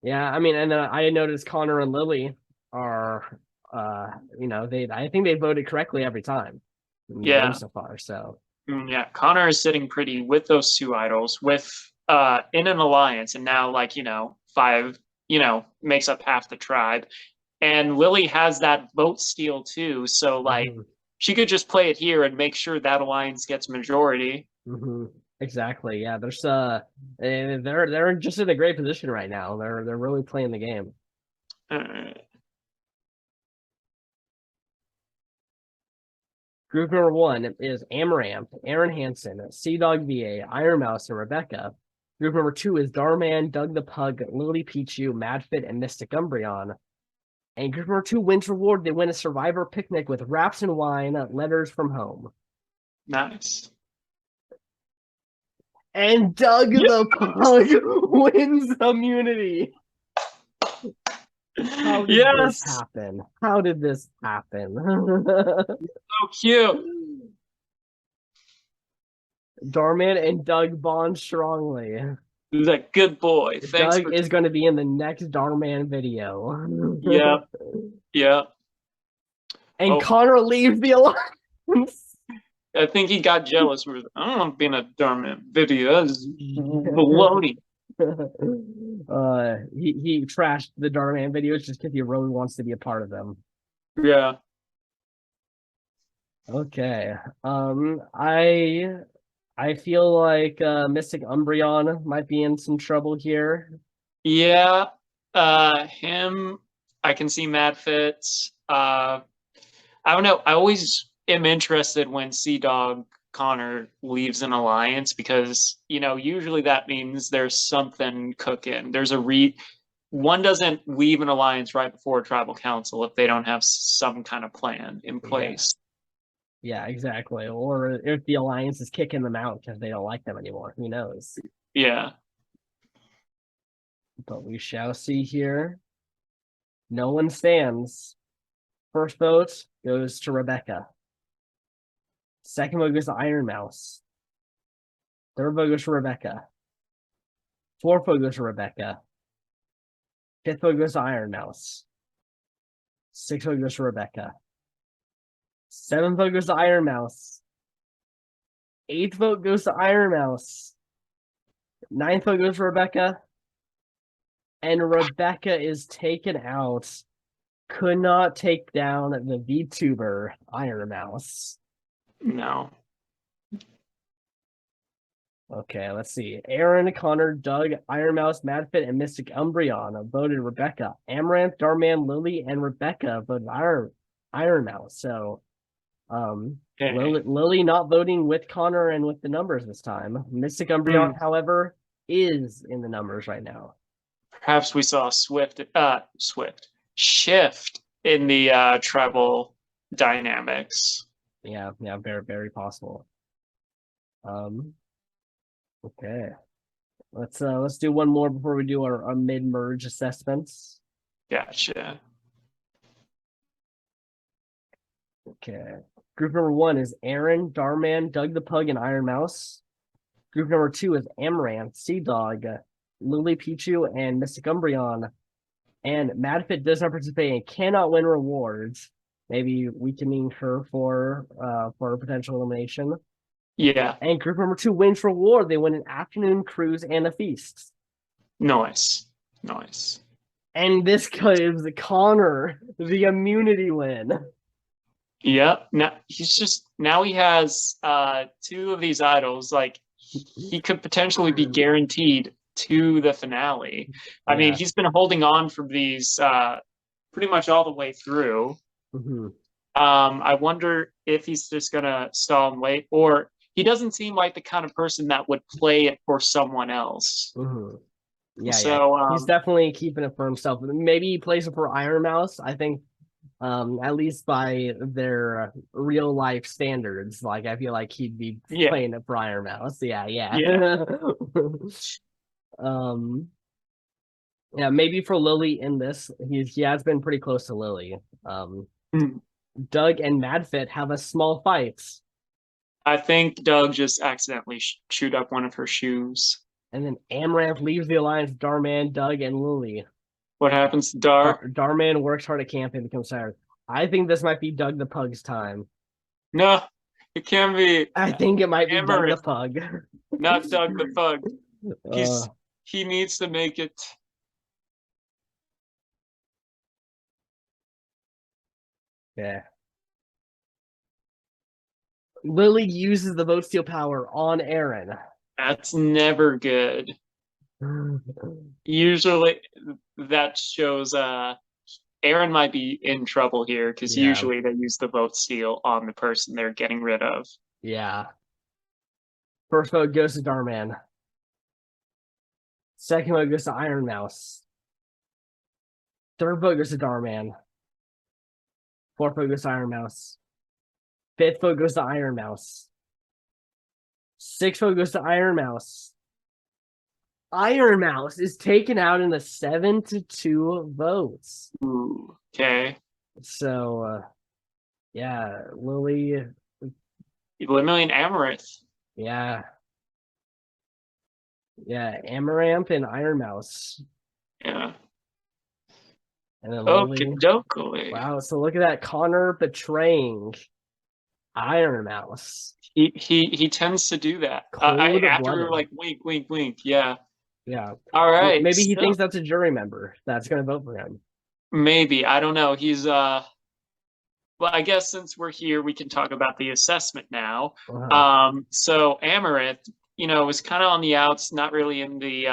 yeah. I mean, and then I noticed Connor and Lily are, you know, I think they voted correctly every time. Yeah, so far. So yeah, Connor is sitting pretty with those 2 idols with in an alliance, and now like 5 makes up half the tribe, and Lily has that vote steal too. So like she could just play it here and make sure that alliance gets majority. Exactly. Yeah, there's they're just in a great position right now. They're really playing the game. Group number 1 is Amaranth, Aaron Hansen, Sea Dog VA, Iron Mouse, and Rebecca. Group number 2 is Darman, Doug the Pug, Lily Pichu, Madfit, and Mystic Umbreon. And group number 2 wins reward. They win a Survivor picnic with wraps and wine, letters from home. Nice. And Doug the Pug wins immunity. How did this happen? How did this happen? So cute. Darman and Doug bond strongly. He's a good boy. Thanks. Doug is going to be in the next Darman video. Yeah. And Connor leaves the alliance. I think he got jealous. I don't want to be in a Darman video. That's baloney. He trashed the Darman videos just because he really wants to be a part of them. Yeah. Okay. I feel like Mystic Umbreon might be in some trouble here. Yeah. Him. I can see Madfit. I don't know. I always am interested when Sea Dog Connor leaves an alliance because usually that means there's something cooking. There's one doesn't leave an alliance right before tribal council if they don't have some kind of plan in place. Yeah, exactly. Or if the alliance is kicking them out because they don't like them anymore, who knows? Yeah. But we shall see here. No one stands. First vote goes to Rebecca. Second vote goes to Iron Mouse. Third vote goes to Rebecca. Fourth vote goes to Rebecca. Fifth vote goes to Iron Mouse. Sixth vote goes to Rebecca. Seventh vote goes to Iron Mouse. Eighth vote goes to Iron Mouse. Ninth vote goes to Rebecca. And Rebecca is taken out. Could not take down the VTuber Iron Mouse. No. Okay, let's see. Aaron, Connor, Doug, Iron Mouse, Madfit, and Mystic Umbreon voted Rebecca. Amaranth, Darman, Lily, and Rebecca voted Iron Mouse. So, Lily not voting with Connor and with the numbers this time. Mystic Umbreon, however, is in the numbers right now. Perhaps we saw a shift in the tribal dynamics. Yeah, very, very possible. Okay. Let's do one more before we do our mid-merge assessments. Gotcha. Okay. Group number 1 is Aaron, Darman, Doug the Pug, and Iron Mouse. Group number 2 is Amaranth, Sea Dog, Lily Pichu, and Mystic Umbreon. And Madfit does not participate and cannot win rewards. Maybe weakening her for a potential elimination. Yeah. And group number 2 wins reward. They win an afternoon cruise and a feast. Nice. And this gives Connor the immunity win. Yep. Now he has 2 of these idols. Like he could potentially be guaranteed to the finale. I mean, Yeah. he's been holding on for these pretty much all the way through. Hmm. I wonder if he's just gonna stall and wait, or he doesn't seem like the kind of person that would play it for someone else. Hmm. Yeah, yeah. So He's definitely keeping it for himself. Maybe he plays it for Iron Mouse. I think, at least by their real life standards, like I feel like he'd be yeah, playing it for Iron Mouse. Yeah, yeah. yeah. um, yeah, maybe for Lily in this, he has been pretty close to Lily. Hmm. Doug and Madfit have a small fight, I think Doug just accidentally chewed up one of her shoes. and then Amaranth leaves the alliance with Darman, Doug, and Lily. What happens to Dar? Darman works hard at camp and becomes tired. I think this might be Doug the Pug's time. No, it can be I think it might be Doug the Amaranth, Pug. not Doug the Pug. Uh, He needs to make it. yeah. Lily uses the vote steal power on Aaron. That's never good. Usually, that shows Aaron might be in trouble here because Yeah. usually they use the vote steal on the person they're getting rid of. Yeah. First vote goes to Darman. Second vote goes to Iron Mouse. Third vote goes to Darman. Fourth vote goes to Iron Mouse. Fifth vote goes to Iron Mouse. Sixth vote goes to Iron Mouse. Iron Mouse is taken out in a 7-2 votes. Ooh, okay. So, yeah, Lily. Eliminate Amaranth. Yeah. Yeah, Amaranth and Iron Mouse. Yeah. And then Okay, Lily. dokely. Wow, so look at that. Connor betraying Iron Mouse. He tends to do that. After we were like wink, wink, wink. Yeah. Yeah. All right. Maybe he thinks that's a jury member that's gonna vote for him. Maybe. I don't know. He's well, I guess since we're here, we can talk about the assessment now. So Amaranth, was kind of on the outs, not really in the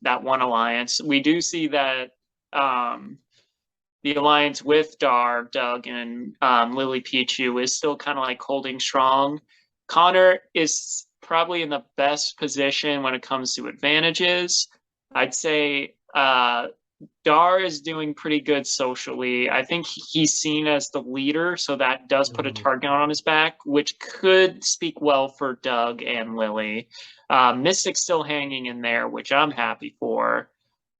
that one alliance. We do see that the alliance with Doug, and Lily Pichu is still kind of like holding strong. Connor is probably in the best position when it comes to advantages. I'd say Dar is doing pretty good socially. I think he's seen as the leader, so that does put a target on his back, which could speak well for Doug and Lily. Mystic's still hanging in there, which I'm happy for.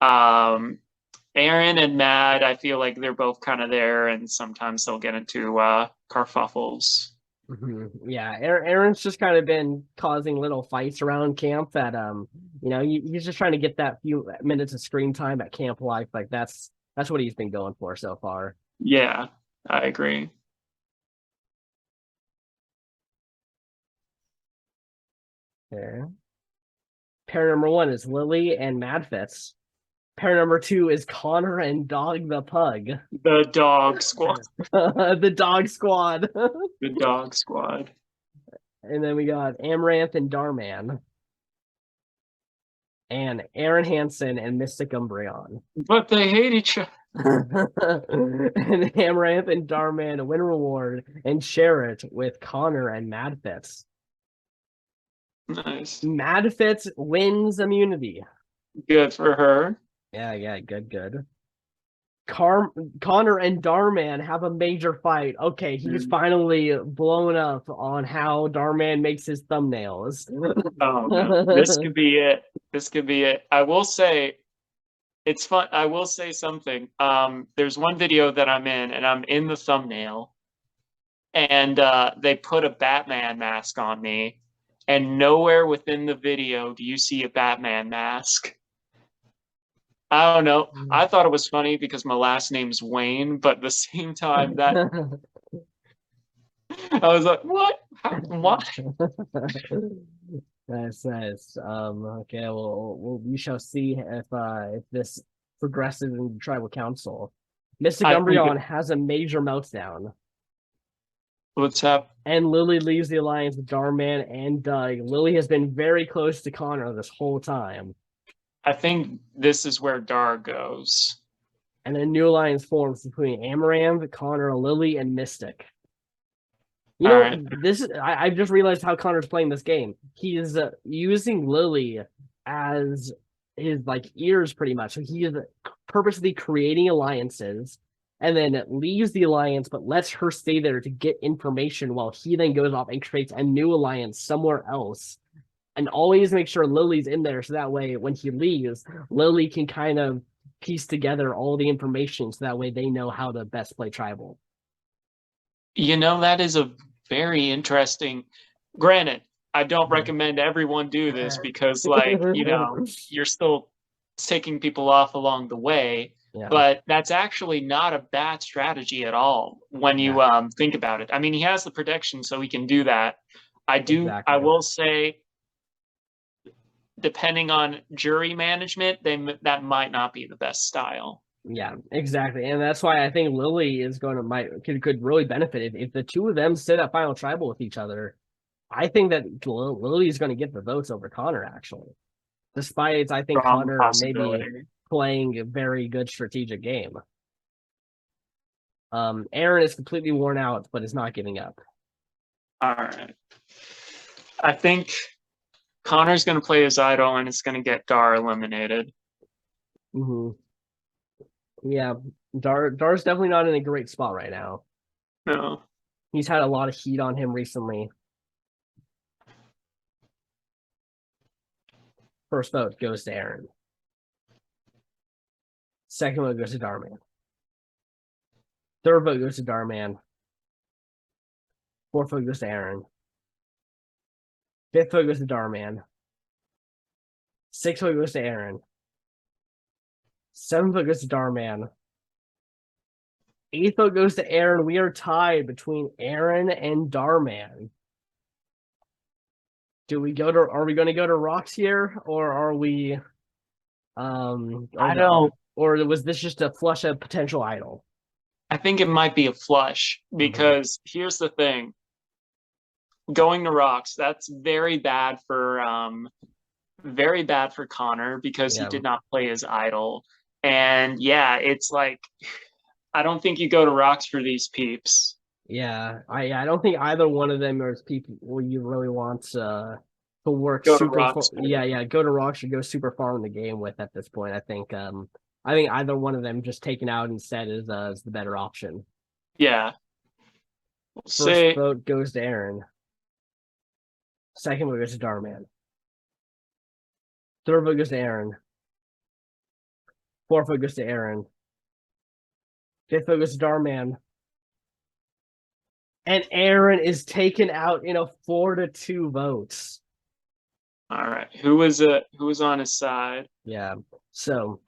Aaron and Mad, I feel like they're both kind of there, and sometimes they'll get into kerfuffles. Yeah, Aaron's just kind of been causing little fights around camp that he's just trying to get that few minutes of screen time at camp life. Like that's what he's been going for so far. Yeah, I agree. Okay. Pair number 1 is Lily and Madfits. Pair number 2 is Connor and Dog the Pug. The dog squad. The dog squad. The dog squad. And then we got Amaranth and Darman. And Aaron Hansen and Mystic Umbreon. But they hate each other. And Amaranth and Darman win reward and share it with Connor and Madfits. Nice. Madfits wins immunity. Good for her. Yeah, good. Connor and Darman have a major fight. Okay, he's finally blown up on how Darman makes his thumbnails. Oh no, this could be it. This could be it. I will say, it's fun. I will say something. There's one video that I'm in, and I'm in the thumbnail, and they put a Batman mask on me, and nowhere within the video do you see a Batman mask. I don't know. I thought it was funny because my last name's Wayne, but at the same time, that I was like, "What? What?" That's nice. Okay. Well, we shall see if this progresses in tribal council. Mystic Umbreon has a major meltdown. What's up? And Lily leaves the alliance with Darman and Doug. Lily has been very close to Connor this whole time. I think this is where Dar goes. And a new alliance forms between Amaranth, Connor, Lily, and Mystic. You All know, right. I just realized how Connor's playing this game. He is using Lily as his like ears pretty much. So he is purposely creating alliances and then leaves the alliance, but lets her stay there to get information while he then goes off and creates a new alliance somewhere else. And always make sure Lily's in there so that way when he leaves, Lily can kind of piece together all the information so that way they know how to best play tribal. You know, that is a very interesting. Granted, I don't recommend everyone do this because, like, you know, you're still taking people off along the way. Yeah. But that's actually not a bad strategy at all when you think about it. I mean, he has the protection, so he can do that. Exactly. I will say, depending on jury management, that might not be the best style. Yeah, exactly. And that's why I think Lily is going to could really benefit if the two of them sit at final tribal with each other. I think that Lily's going to get the votes over Connor actually. Despite I think Strong Connor maybe playing a very good strategic game. Aaron is completely worn out, but is not giving up. All right. I think Connor's going to play his idol and it's going to get Dar eliminated. Mm-hmm. Yeah, Dar's definitely not in a great spot right now. No. He's had a lot of heat on him recently. First vote goes to Aaron. Second vote goes to Darman. Third vote goes to Darman. Fourth vote goes to Aaron. Fifth vote goes to Darman. Sixth vote goes to Aaron. Seventh vote goes to Darman. Eighth vote goes to Aaron. We are tied between Aaron and Darman. Are we going to go to rocks here, or are we I don't. Or was this just a flush of potential idol? I think it might be a flush because here's the thing. Going to rocks, that's very bad for Connor because he did not play his idol. And yeah, it's like I don't think you go to rocks for these peeps. Yeah, I don't think either one of them are people you really want to work Go to super rocks. yeah, go to rocks or go super far in the game with at this point. I think either one of them just taken out instead is the better option. Yeah. First vote goes to Aaron. Second vote goes to Darman. Third vote goes to Aaron. Fourth vote goes to Aaron. Fifth vote goes to Darman. And Aaron is taken out in a 4-2 votes. All right. Who was on his side? Yeah. So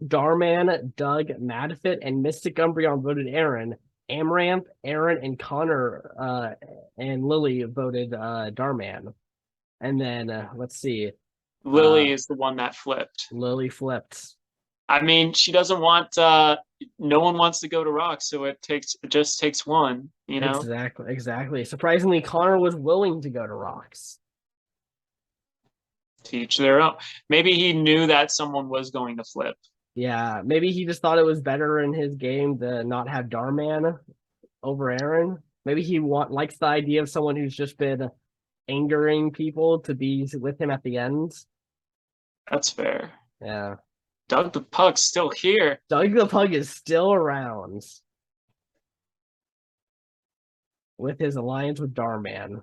Darman, Doug, Madfit, and Mystic Umbreon voted Aaron. Amaranth, Aaron, and Connor and Lily voted Darman. And then let's see. Lily is the one that flipped. Lily flipped. I mean, she doesn't want no one wants to go to rocks, so it just takes one, you know? Exactly. Surprisingly, Connor was willing to go to rocks. Teach their own. Maybe he knew that someone was going to flip. Yeah, maybe he just thought it was better in his game to not have Darman over Aaron. Maybe he likes the idea of someone who's just been angering people to be with him at the end. That's fair. Yeah. Doug the Pug's still here. Doug the Pug is still around with his alliance with Darman.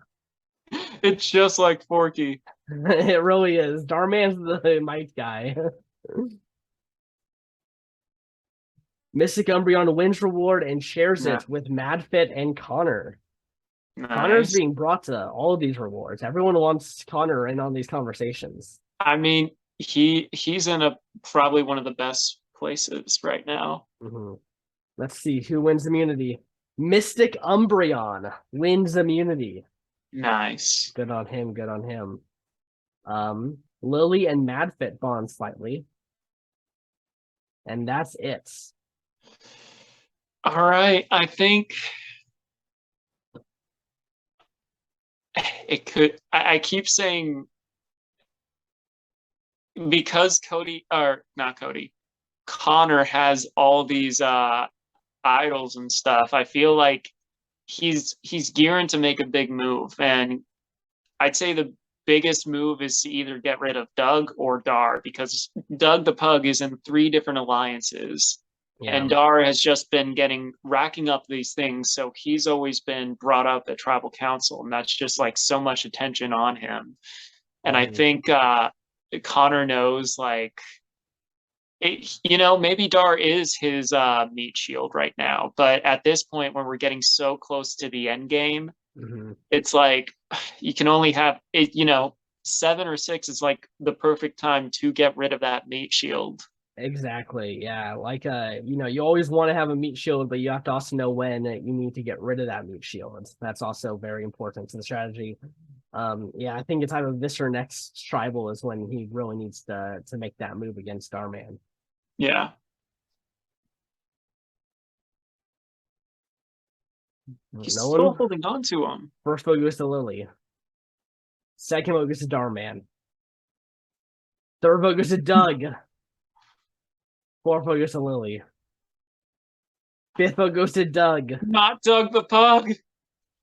It's just like Forky. It really is. Darman's the might guy. Mystic Umbreon wins reward and shares it with Madfit and Connor. Nice. Connor's being brought to all of these rewards. Everyone wants Connor in on these conversations. I mean, he's in probably one of the best places right now. Let's see who wins immunity. Mystic Umbreon wins immunity. Nice. Good on him. Good on him. Lily and Madfit bond slightly. And that's it. All right. I think it could. I keep saying because Cody or not Cody, Connor has all these idols and stuff. I feel like he's gearing to make a big move, and I'd say the biggest move is to either get rid of Doug or Dar, because Doug the Pug is in 3 different alliances. Yeah. And Dar has just been racking up these things, so he's always been brought up at Tribal Council, and that's just like so much attention on him. And I think Connor knows, like, maybe Dar is his meat shield right now, but at this point, when we're getting so close to the end game, it's like you can only have it. 7 or 6 is like the perfect time to get rid of that meat shield. Exactly. Yeah. Like, you always want to have a meat shield, but you have to also know when you need to get rid of that meat shield. That's also very important to the strategy. Yeah, I think it's either this or next tribal is when he really needs to make that move against Starman. Yeah. He's still holding on to him. First vote goes to Lily. Second vote goes to Darman. Third vote goes to Doug. Fourth vote goes to Lily. Fifth vote goes to Doug. Not Doug the Pug.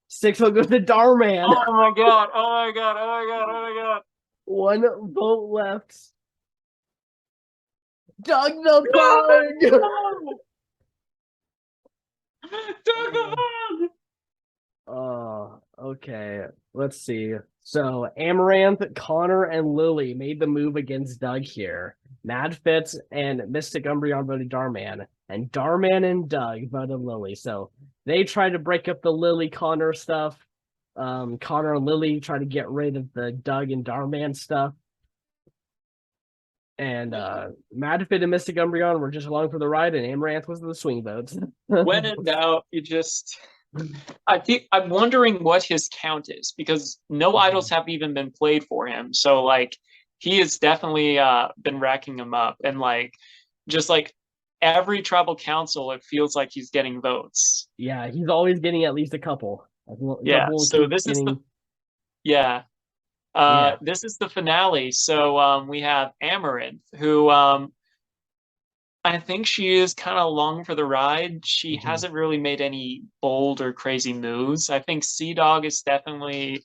Sixth vote goes to Darman. Oh my god. Oh my god. Oh my god. Oh my god. One vote left. Doug the Pug. Doug the Pug. Oh, okay. Let's see. So Amaranth, Connor, and Lily made the move against Doug here. Madfit and Mystic Umbreon voted Darman, and Darman and Doug voted Lily. So they tried to break up the Lily Connor stuff. Connor and Lily tried to get rid of the Doug and Darman stuff. And Madfit and Mystic Umbreon were just along for the ride, and Amaranth was the swing votes. When in doubt, I'm wondering what his count is, because no idols have even been played for him. So like he has definitely been racking them up, and like just like every tribal council, it feels like he's getting votes. Yeah, he's always getting at least a couple. So this is this is the finale. So we have Amaranth, who I think she is kind of along for the ride. She hasn't really made any bold or crazy moves. I think Sea-Dog is definitely,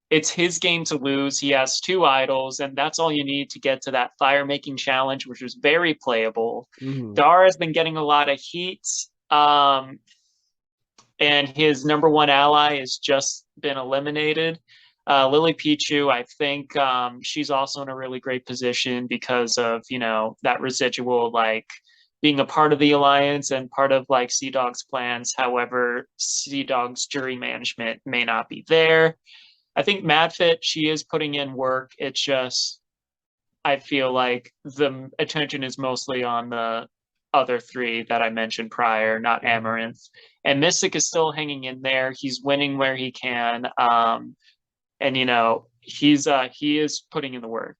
it's his game to lose. He has 2 idols, and that's all you need to get to that fire-making challenge, which was very playable. Dar has been getting a lot of heat, and his number 1 ally has just been eliminated. Lily Pichu, I think she's also in a really great position because of, that residual, like being a part of the alliance and part of like Sea-Dog's plans. However, Sea-Dog's jury management may not be there. I think Madfit, she is putting in work. It's just, I feel like the attention is mostly on the other 3 that I mentioned prior, not Amaranth. And Mystic is still hanging in there. He's winning where he can. And he is putting in the work.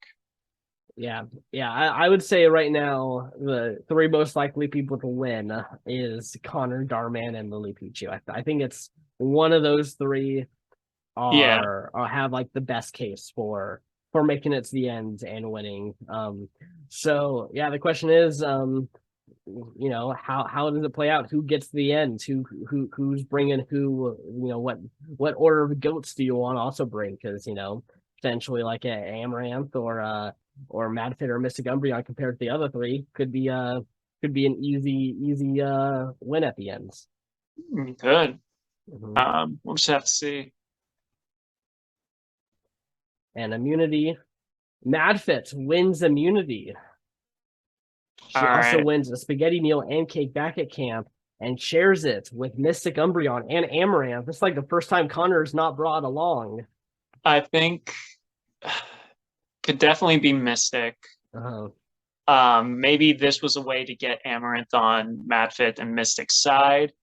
Yeah. I would say right now the 3 most likely people to win is Connor, Darman, and Lily Pichu. I think it's one of those 3 have like the best case for making it to the end and winning. So yeah, the question is, how does it play out? Who gets to the end? Who's bringing who? What order of goats do you want to also bring? Because potentially like a Amaranth or Madfit or Mystic Umbreon compared to the other 3 could be an easy win at the end. Good. We'll just have to see. And immunity, Madfit wins immunity. She also wins a spaghetti meal and cake back at camp and shares it with Mystic Umbreon and Amaranth. It's like the first time Connor's not brought along. I think could definitely be Mystic. Maybe this was a way to get Amaranth on Madfit and Mystic's side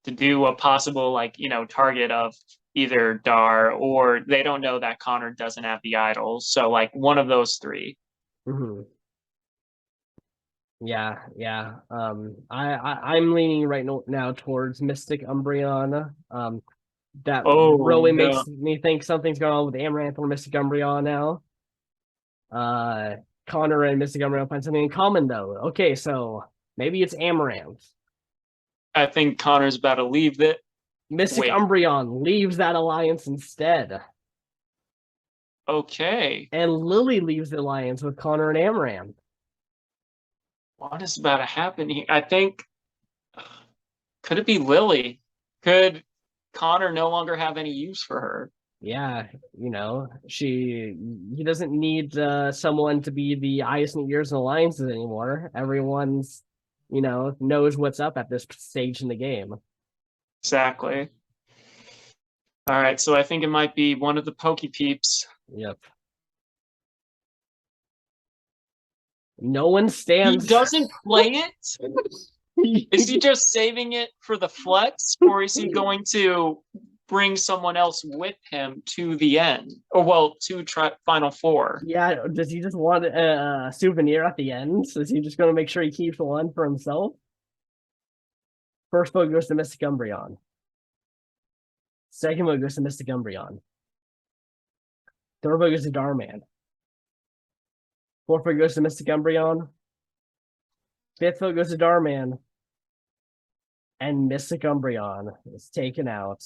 to do a possible target of either Dar, or they don't know that Connor doesn't have the idols. So like one of those 3. Yeah. I'm leaning right now towards Mystic Umbreon. That really makes me think something's going on with Amaranth or Mystic Umbreon now. Connor and Mystic Umbreon find something in common, though. Okay, so maybe it's Amaranth. I think Connor's about to leave that. Mystic Wait. Umbreon leaves that alliance instead. Okay. And Lily leaves the alliance with Connor and Amaranth. What is about to happen here? I think, could it be Lily? Could Connor no longer have any use for her? Yeah, he doesn't need someone to be the eyes and ears and alliances anymore. Everyone's, knows what's up at this stage in the game. Exactly. All right, so I think it might be one of the Pokepeeps. Yep. No one stands. He doesn't play it? Is he just saving it for the flex, or is he going to bring someone else with him to the end? Or, well, to Final Four? Yeah, does he just want a souvenir at the end? Is he just going to make sure he keeps one for himself? First vote goes to Mystic Umbreon. Second vote goes to Mystic Umbreon. Third vote goes to Darman. Fourth vote goes to Mystic Umbreon. Fifth vote goes to Darman. And Mystic Umbreon is taken out.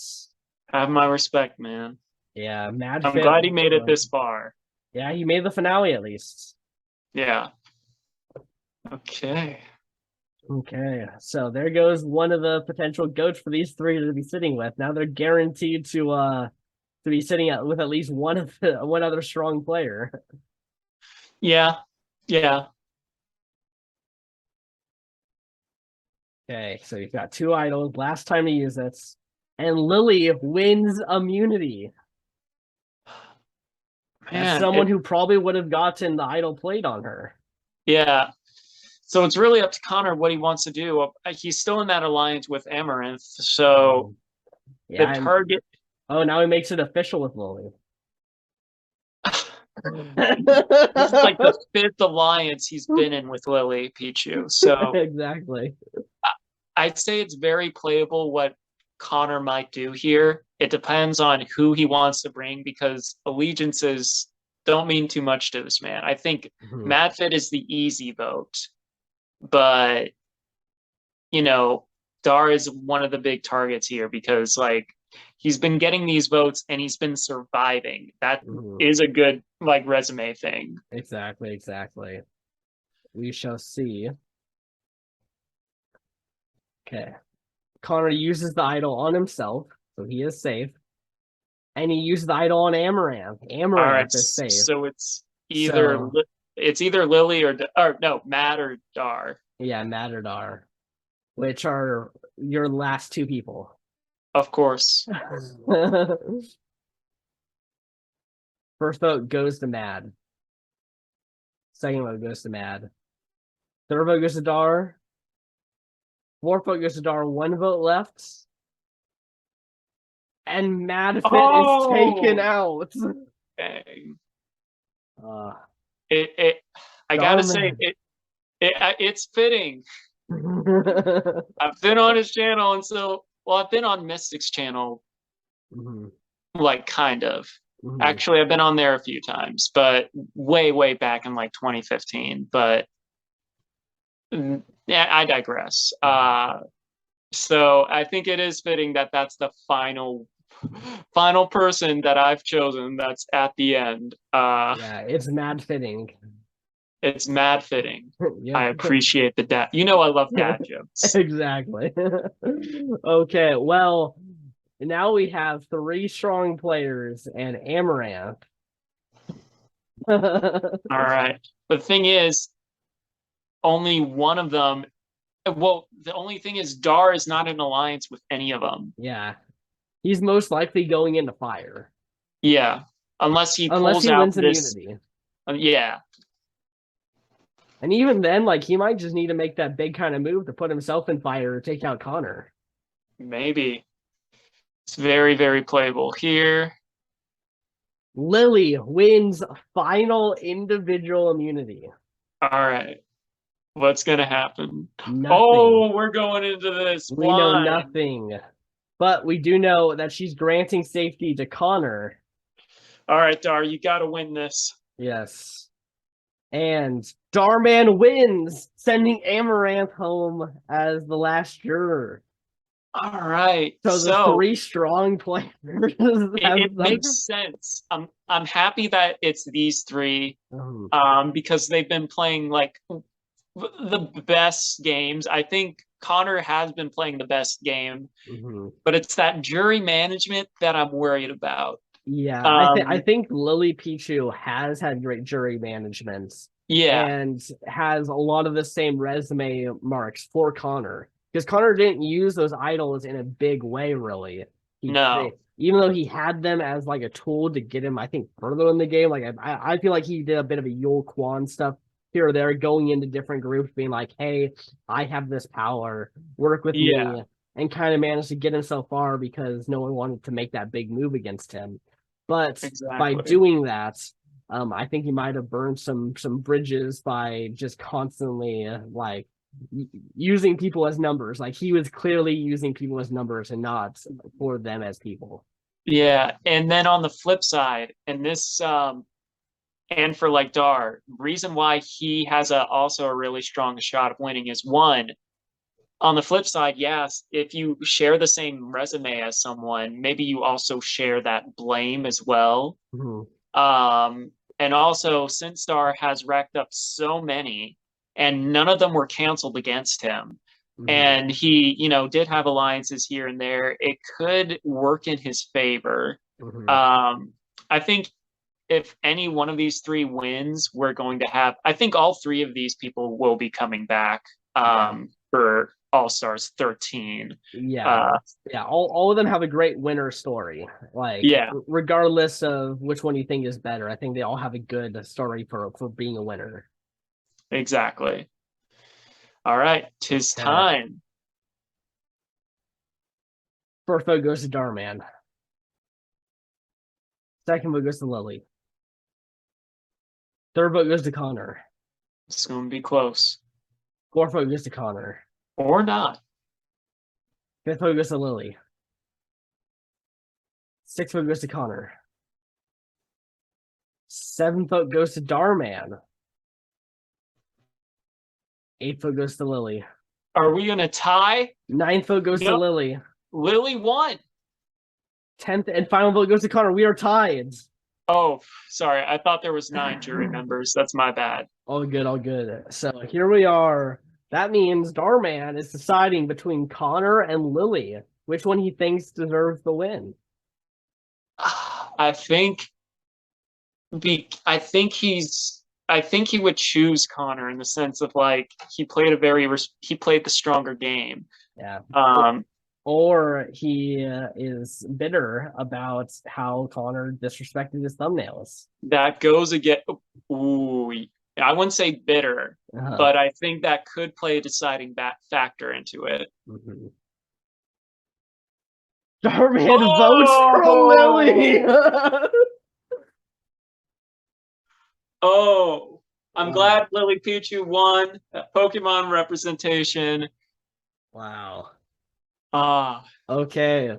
Have my respect, man. Yeah, I'm glad he made it this far. Yeah, he made the finale at least. Yeah. Okay. Okay, so there goes one of the potential goats for these three to be sitting with. Now they're guaranteed to be sitting with at least one other strong player. Yeah. Yeah. Okay, so you've got two idols. Last time to use this. And Lily wins immunity. Man, as someone who probably would have gotten the idol played on her. Yeah. So it's really up to Connor what he wants to do. He's still in that alliance with Amaranth, so yeah, the target. Oh, now he makes it official with Lily. This is like the fifth alliance he's been in with Lily Pichu. So exactly. I'd say it's very playable what Connor might do here. It depends on who he wants to bring, because allegiances don't mean too much to this man. I think Madfit is the easy vote, but Dar is one of the big targets here because he's been getting these votes and he's been surviving. That is a good resume thing. Exactly. We shall see. Okay. Connor uses the idol on himself, so he is safe. And he uses the idol on Amaranth. Amaranth is safe. So it's either Lily or no, Matt or Dar. Yeah, Matt or Dar, which are your last two people. Of course. First vote goes to Mad. Second vote goes to Mad. Third vote goes to Dar. Fourth vote goes to Dar. One vote left. And Madfit is taken out. Dang. I Darman. gotta say, it's fitting. I've been on his channel, and I've been on Mystic's channel, kind of. Actually, I've been on there a few times, but way back in 2015. But yeah, I digress. So I think it is fitting that that's the final person that I've chosen that's at the end. Yeah, it's mad fitting. It's mad fitting. Yep. I appreciate the dad. I love dad jokes. Exactly. Okay, well, now we have three strong players and Amaranth. All right. The thing is, only one of them. Well, the only thing is, Dar is not in alliance with any of them. Yeah, he's most likely going into fire. Yeah, unless he wins immunity. Yeah. And even then, he might just need to make that big kind of move to put himself in fire or take out Connor. Maybe. It's very, very playable here. Lily wins final individual immunity. All right. What's going to happen? Nothing. Oh, we're going into this. We know nothing. But we do know that she's granting safety to Connor. All right, Dar, you got to win this. Yes. And Darman wins, sending Amaranth home as the last juror. All right. So the So three strong players it makes sense. I'm happy that it's these three because they've been playing like the best games. I think Connor has been playing the best game, but it's that jury management that I'm worried about. Yeah, I think Lily Pichu has had great jury management. Yeah. And has a lot of the same resume marks for Connor. Because Connor didn't use those idols in a big way, really. Even though he had them as like a tool to get him, I think, further in the game. Like I feel like he did a bit of a Yul Quan stuff here or there, going into different groups, being like, "Hey, I have this power, work with me," and kind of managed to get him so far because no one wanted to make that big move against him. But by doing that, I think he might have burned some bridges by just constantly like using people as numbers. Like he was clearly using people as numbers and not for them as people. Yeah, and then on the flip side, and this and for like Dar, reason why he has also a really strong shot of winning is one, on the flip side, yes, if you share the same resume as someone, maybe you also share that blame as well. And also, since Dar has racked up so many, and none of them were canceled against him, and he, did have alliances here and there, it could work in his favor. I think if any one of these three wins, we're going to have, I think all three of these people will be coming back for All-Stars 13. All of them have a great winner story. Like, regardless of which one you think is better, I think they all have a good story for being a winner. Exactly. All right, 'tis time. First vote goes to Darman. Second vote goes to Lily. Third vote goes to Connor. It's going to be close. Fourth vote goes to Connor. Or not. Fifth vote goes to Lily. Sixth vote goes to Connor. Seventh vote goes to Darman. Eighth vote goes to Lily. Are we going to tie? Ninth vote goes to Lily. Lily won. 10th and final vote goes to Connor. We are tied. Oh, sorry. I thought there was 9 jury members. That's my bad. All good, all good. So here we are. That means Darman is deciding between Connor and Lily which one he thinks deserves the win. I think he would choose Connor in the sense of like he played the stronger game. Yeah. Or he is bitter about how Connor disrespected his thumbnails. That goes again. Ooh, I wouldn't say bitter, but I think that could play a deciding factor into it. Darman votes for Lily. I'm glad Lily Pichu won Pokemon representation. Wow. Okay.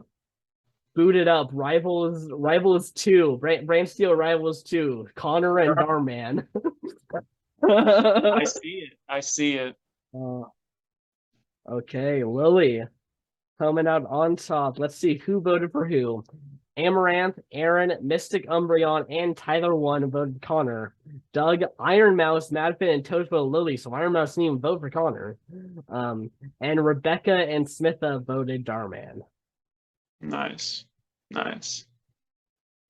Booted up. Rivals 2. Brantsteele Rivals 2. Connor and Darman. I see it. Okay, Lily coming out on top. Let's see who voted for who. Amaranth, Aaron, Mystic Umbreon, and Tyler 1 voted Connor. Doug, Iron Mouse, Madfin, and Toast voted Lily, so Iron Mouse didn't even vote for Connor. And Rebecca and Samitha voted Darman. Nice.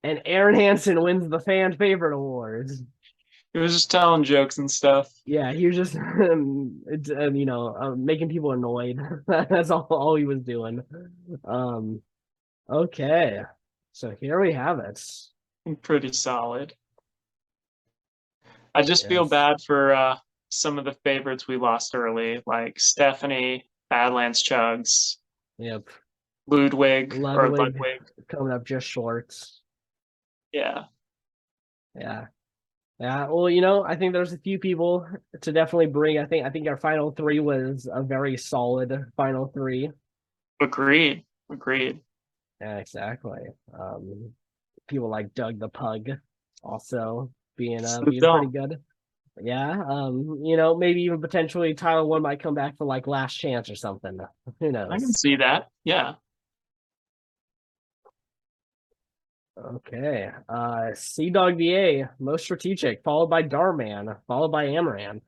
And Aaron Hansen wins the fan favorite awards. He was just telling jokes and stuff. Yeah, he was just, making people annoyed. That's all he was doing. Okay. So here we have it. Pretty solid. I just feel bad for some of the favorites we lost early, like Stephanie, Badlands Chugs. Yep. Ludwig coming up just short. Yeah. Well, I think there's a few people to definitely bring. I think our final 3 was a very solid final 3. Agreed. Yeah, exactly. People like Doug the Pug also being pretty good. Yeah, maybe even potentially Tyler One might come back for like last chance or something. Who I can knows? see that. Yeah. Okay. Sea Dog DA, most strategic, followed by Darman, followed by Amaran.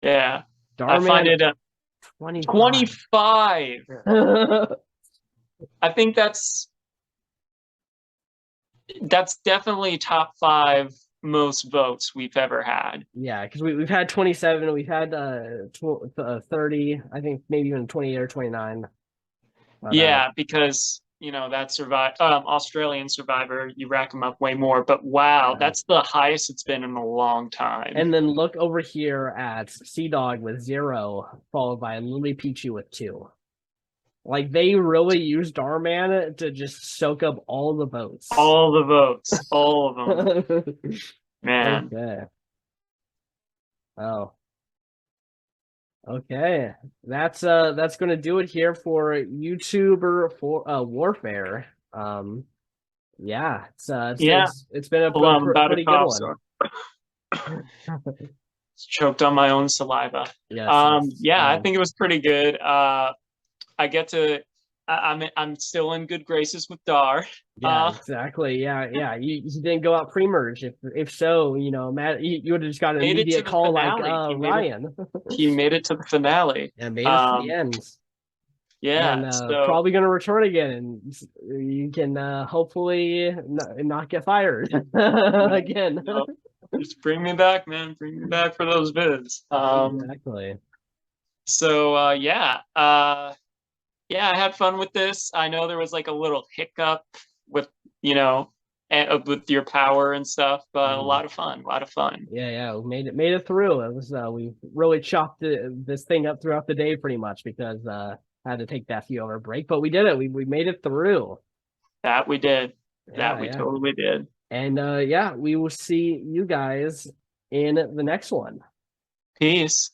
Yeah. I find Darman it 25. 25. I think that's definitely top 5 most votes we've ever had. Yeah, because we've had 27, we've had 30, I think maybe even 28 or 29. But, Yeah, because that Australian Survivor, you rack them up way more. But wow, yeah. that's the highest it's been in a long time. And then look over here at Sea Dog with 0, followed by Lily Pichu with 2. Like they really used Darman to just soak up all the votes. All the votes, all of them. Man. Okay. Oh. Okay. That's gonna do it here for YouTuber for warfare. Yeah, it's been a Hold on, I'm about to pretty good cough, one. so choked on my own saliva. Yes, yeah, I think it was pretty good. I get to I'm still in good graces with Dar. yeah, exactly. Yeah. You didn't go out pre-merge. If so, Matt, you would have just got an made it to immediate the call finale. like Ryan. He made it to the finale. And made it to the end. Yeah, And so probably going to return again, and you can hopefully not get fired again. Just bring me back, man. Bring me back for those vids. Exactly. So yeah, I had fun with this. I know there was like a little hiccup with with your power and stuff, but a lot of fun. A lot of fun. Yeah, we made it through. It was we really chopped this thing up throughout the day pretty much because I had to take that few hour break, but we did it. We made it through. That we did. Yeah, We totally did. And yeah, we will see you guys in the next one. Peace.